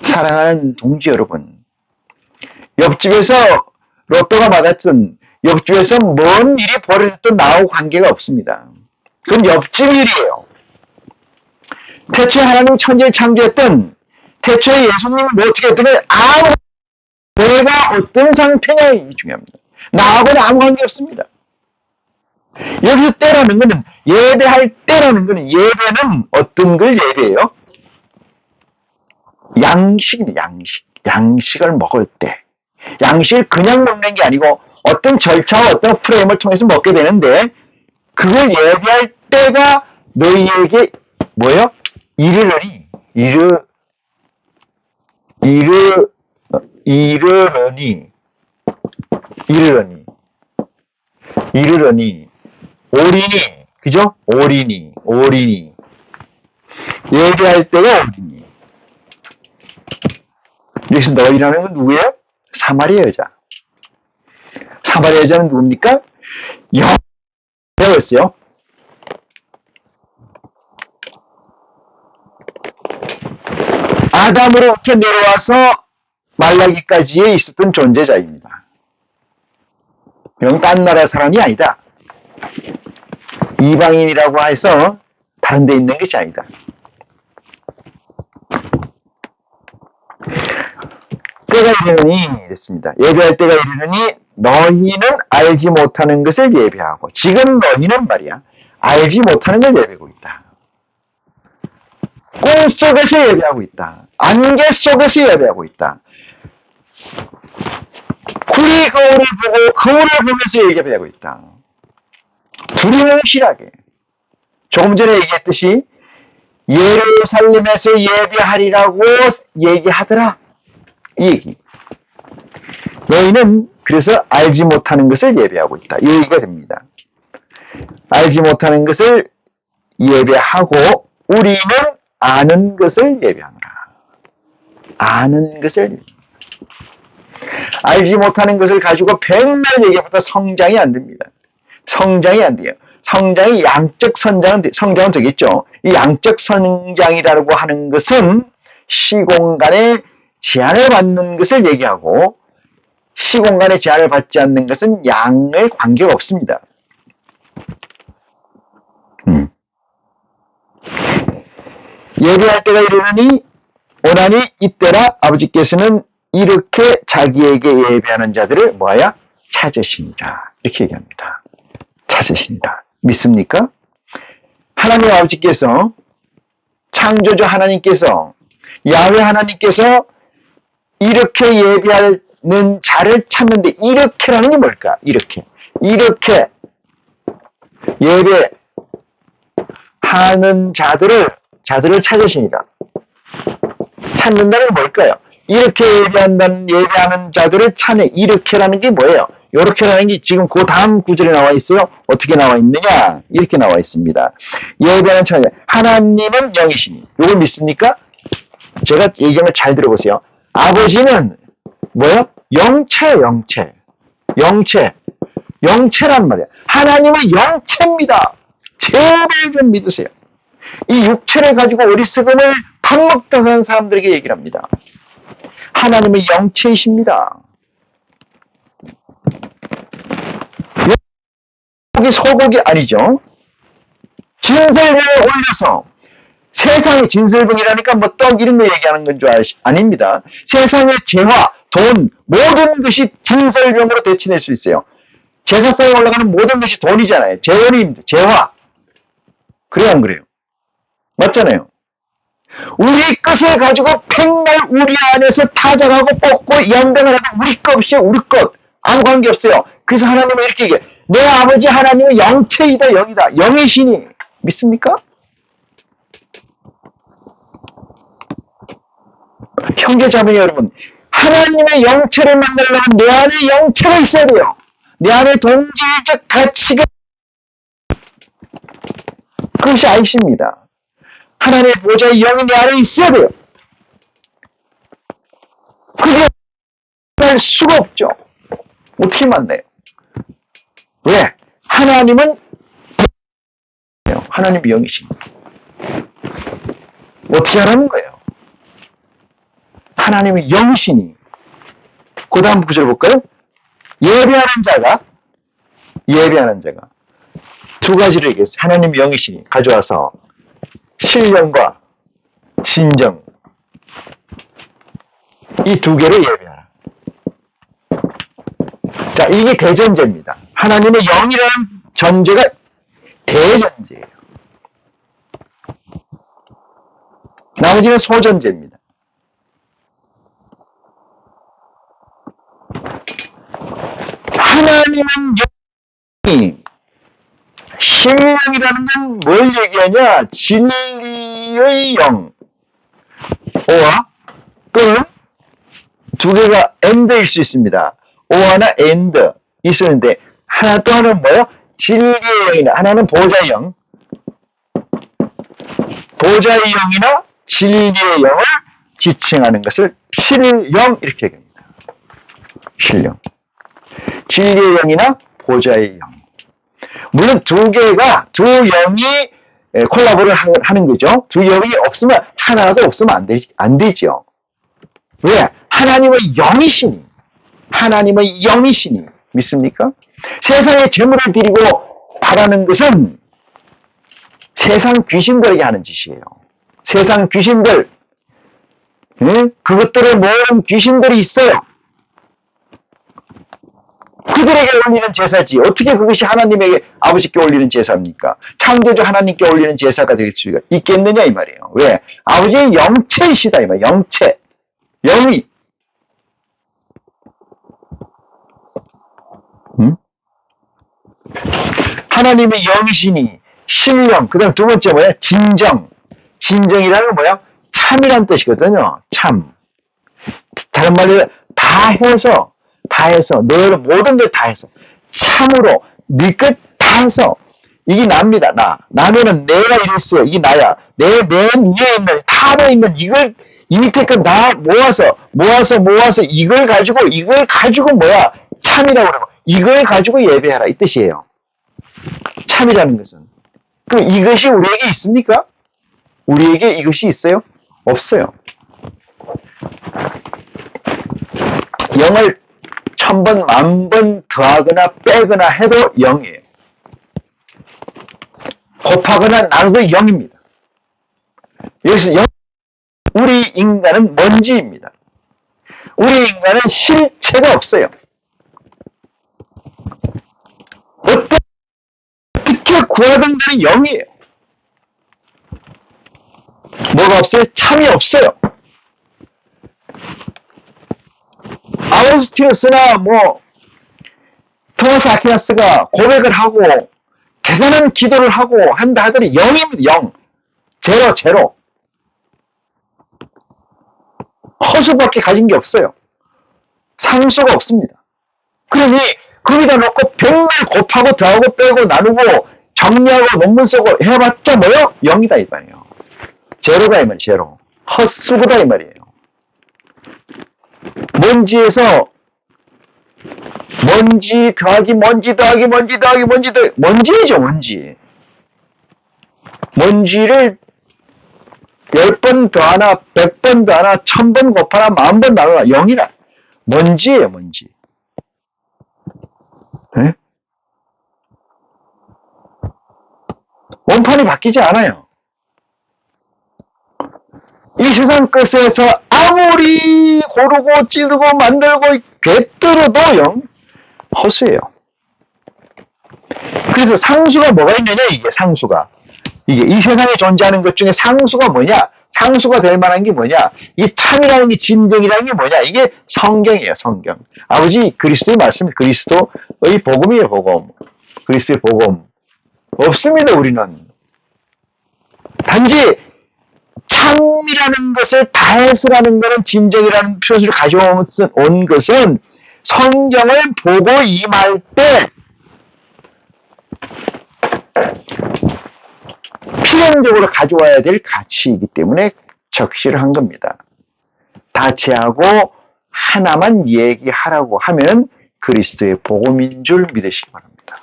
사랑하는 동지 여러분, 옆집에서 로또가 맞았든 옆집에서 뭔 일이 벌어졌든 나하고 관계가 없습니다. 그건 옆집 일이에요. 태초에 하나님 천지를 창조했던 태초에 예수님이 뭐 어떻게 했든 내가 어떤 상태냐 이게 중요합니다. 나하고는 아무 관계 없습니다. 여기서 때라는 것은 예배할 때라는 것은 예배는 어떤 걸 예배해요? 양식입니다. 양식을 먹을 때. 양식을 그냥 먹는 게 아니고 어떤 절차와 어떤 프레임을 통해서 먹게 되는데 그걸 예배할 때가 너희에게 뭐예요? 이르러니 오리니 그죠? 오리니 예배할 때가 오리니. 여기서 너희라는 건 누구예요? 사마리아 여자. 하발의 여자는 누굽니까? 배웠어요. 아담으로부터 내려와서 말라기까지에 있었던 존재자입니다. 이건 딴 나라 사람이 아니다. 이방인이라고 해서 다른 데 있는 것이 아니다. 때가 이르느니 이랬습니다. 예배할 때가 이르느니 너희는 알지 못하는 것을 예배하고, 지금 너희는 말이야 알지 못하는 걸 예배하고 있다. 꿈속에서 예배하고 있다. 안개 속에서 예배하고 있다. 구리 거울을 보고 거울을 보면서 예배하고 있다. 두리뭉실하게. 조금 전에 얘기했듯이 예루살렘에서 예배하리라고 얘기하더라. 이 얘기. 너희는 그래서 알지 못하는 것을 예배하고 있다. 이 얘기가 됩니다. 알지 못하는 것을 예배하고 우리는 아는 것을 예배하노라. 아는 것을. 알지 못하는 것을 가지고 백날 얘기해보다 성장이 안 됩니다. 성장이 안 돼요. 성장이 양적 성장은 되겠죠. 이 양적 성장이라고 하는 것은 시공간의 제한을 받는 것을 얘기하고, 시공간의 제한을 받지 않는 것은 양의 관계가 없습니다. 예배할 때가 이르느니 오나니 이때라 아버지께서는 이렇게 자기에게 예배하는 자들을 뭐하여? 찾으시니라. 이렇게 얘기합니다. 찾으시니라. 믿습니까? 하나님 아버지께서, 창조주 하나님께서, 야훼 하나님께서 이렇게 예배하는 자를 찾는데, 이렇게라는 게 뭘까? 이렇게 예배하는 자들을 찾으시니라. 찾는다는 게 뭘까요? 이렇게 예배하는 자들을 찾네. 이렇게라는 게 뭐예요? 이렇게라는 게 지금 그 다음 구절에 나와 있어요. 어떻게 나와 있느냐? 이렇게 나와 있습니다. 예배하는 자, 하나님은 영이시니. 이걸 믿습니까? 제가 얘기하면 잘 들어보세요. 아버지는 뭐예요? 영체란 말이야. 하나님은 영체입니다. 제발 좀 믿으세요. 이 육체를 가지고 어리석음을 밥 먹다 사는 사람들에게 얘기를 합니다. 하나님은 영체이십니다. 소고기 아니죠. 진설병을 올려서, 세상의 진설병이라니까 뭐 떡 이런 거 얘기하는 건 줄 아닙니다. 세상의 재화, 돈, 모든 것이 진설병으로 대체될 수 있어요. 제사상에 올라가는 모든 것이 돈이잖아요. 재원입니다. 재화. 그래요, 안 그래요? 맞잖아요. 우리 것을 가지고 백날 우리 안에서 타작하고 뽑고 연병을 하고 우리 것 없이 우리 것 아무 관계 없어요. 그래서 하나님은 이렇게 얘기해요. 내 아버지 하나님은 영체이다, 영이다. 영의 신이. 믿습니까? 형제자매 여러분, 하나님의 영체를 만나려면 내 안에 영체가 있어야 돼요. 내 안에 동질적 가치가, 그것이 아이십니다. 하나님의 보좌의 영이 내 안에 있어야 돼요. 그게 만날 수가 없죠. 어떻게 만나요? 왜? 하나님은 하나님의 영이십니다. 어떻게 하라는 거예요? 하나님의 영이시니. 그 다음 구절 볼까요? 예배하는 자가 두 가지를 얘기했어요. 하나님의 영이시니 가져와서 신령과 진정, 이 두 개를 예배하라. 자, 이게 대전제입니다. 하나님의 영이라는 전제가 대전제예요. 나머지는 소전제입니다. 하나님은 영이, 신령이라는 건 뭘 얘기하냐? 진리의 영. 오와 또는 두 개가 and일 수 있습니다. 오와나 and 있었는데, 하나 또 하나는 뭐예요? 진리의 영이나, 하나는 보좌의 영. 보좌의 영이나 진리의 영을 지칭하는 것을 신령 이렇게 얘기합니다. 신령. 진리의 영이나 보좌의 영. 물론 두 영이 콜라보를 하는 거죠. 두 영이 없으면 하나도 없으면 안 되죠. 왜? 하나님의 영이시니 믿습니까? 세상에 재물을 드리고 바라는 것은 세상 귀신들에게 하는 짓이에요. 세상 귀신들, 그것들을 모은 귀신들이 있어요. 그들에게 올리는 제사지. 어떻게 그것이 하나님에게, 아버지께 올리는 제사입니까? 창조주 하나님께 올리는 제사가 될 수가 있겠느냐 이 말이에요. 왜? 아버지의 영체이시다 이 말이에요. 영체. 영이. 하나님의 영이시니 신령. 그 다음 두 번째 뭐야? 진정. 진정이라는 건 뭐야? 참이란 뜻이거든요. 참. 다른 말로 다 해서 내 모든 걸 다 해서 참으로 네 것 다 해서 이게 납니다. 나면은 내가 이랬어요. 이게 나야. 내 맨 위에 있는 탑에 있는 이걸 이 밑에 거 다 모아서 이걸 가지고 뭐야? 참이라고 그러고 이걸 가지고 예배하라 이 뜻이에요. 참이라는 것은. 그럼 이것이 우리에게 있습니까? 우리에게 이것이 있어요? 없어요. 영을 1000번, 10,000번 더하거나 빼거나 해도 0이에요. 곱하거나 나누도 0입니다. 여기서 우리 인간은 먼지입니다. 우리 인간은 실체가 없어요. 어떻게 구하든 간에 0이에요. 뭐가 없어요? 참이 없어요. 아우구스티누스나 토마스 아퀴나스가 고백을 하고 대단한 기도를 하고 한다 하더니 0입니다. 0. 제로. 허수밖에 가진 게 없어요. 상수가 없습니다. 그러니 거기다 놓고 백날 곱하고 더하고 빼고 나누고 정리하고 논문 쓰고 해봤자 뭐요? 0이다 이 말이에요. 제로다 이 말이에요. 제로. 헛수고다 이 말이에요. 먼지에서 먼지 더하기 먼지이죠. 먼지를 10번 더하나 100번 더하나 1000번 곱하나 10,000번 나누나 0이라 먼지예요. 먼지. 네? 원판이 바뀌지 않아요. 이 세상 끝에서 아무리 고르고 찌르고 만들고 괴뜨려도 0 허수예요. 그래서 상수가 뭐가 있느냐 이게 상수가. 이게 이 세상에 존재하는 것 중에 상수가 뭐냐? 상수가 될 만한 게 뭐냐? 이 참이라는 게 진정이라는 게 뭐냐? 이게 성경이에요. 성경. 아버지 그리스도의 말씀, 그리스도의 복음이에요. 복음. 그리스도의 복음. 없습니다. 우리는. 단지 참이라는 것을 다해서라는 것은 진정이라는 표시를 가져온 것은 성경을 보고 임할 때 필연적으로 가져와야 될 가치이기 때문에 적시를 한 겁니다. 다 제하고 하나만 얘기하라고 하면 그리스도의 복음인 줄 믿으시기 바랍니다.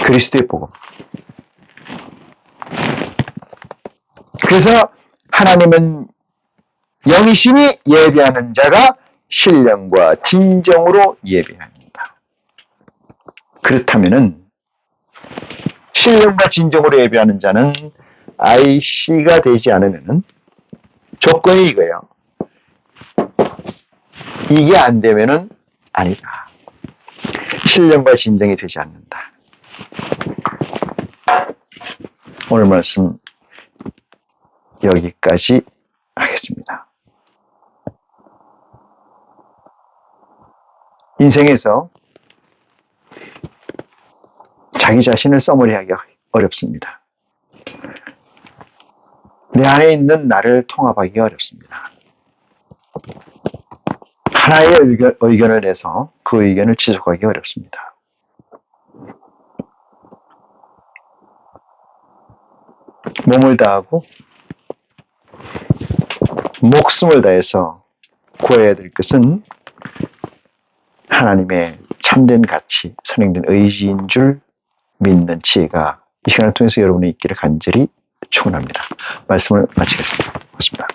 그리스도의 복음. 그래서 하나님은 영이시니 예배하는 자가 신령과 진정으로 예배합니다. 그렇다면은 신령과 진정으로 예배하는 자는 IC가 되지 않으면은 조건이 이거예요. 이게 안 되면은 아니다. 신령과 진정이 되지 않는다. 오늘 말씀 여기까지 하겠습니다. 인생에서 자기 자신을 써머리하기 어렵습니다. 내 안에 있는 나를 통합하기가 어렵습니다. 하나의 의견을 내서 그 의견을 지속하기 어렵습니다. 몸을 다하고 목숨을 다해서 구해야 될 것은 하나님의 참된 가치, 선행된 의지인 줄 믿는 지혜가 이 시간을 통해서 여러분이 있기를 간절히 축원합니다. 말씀을 마치겠습니다. 고맙습니다.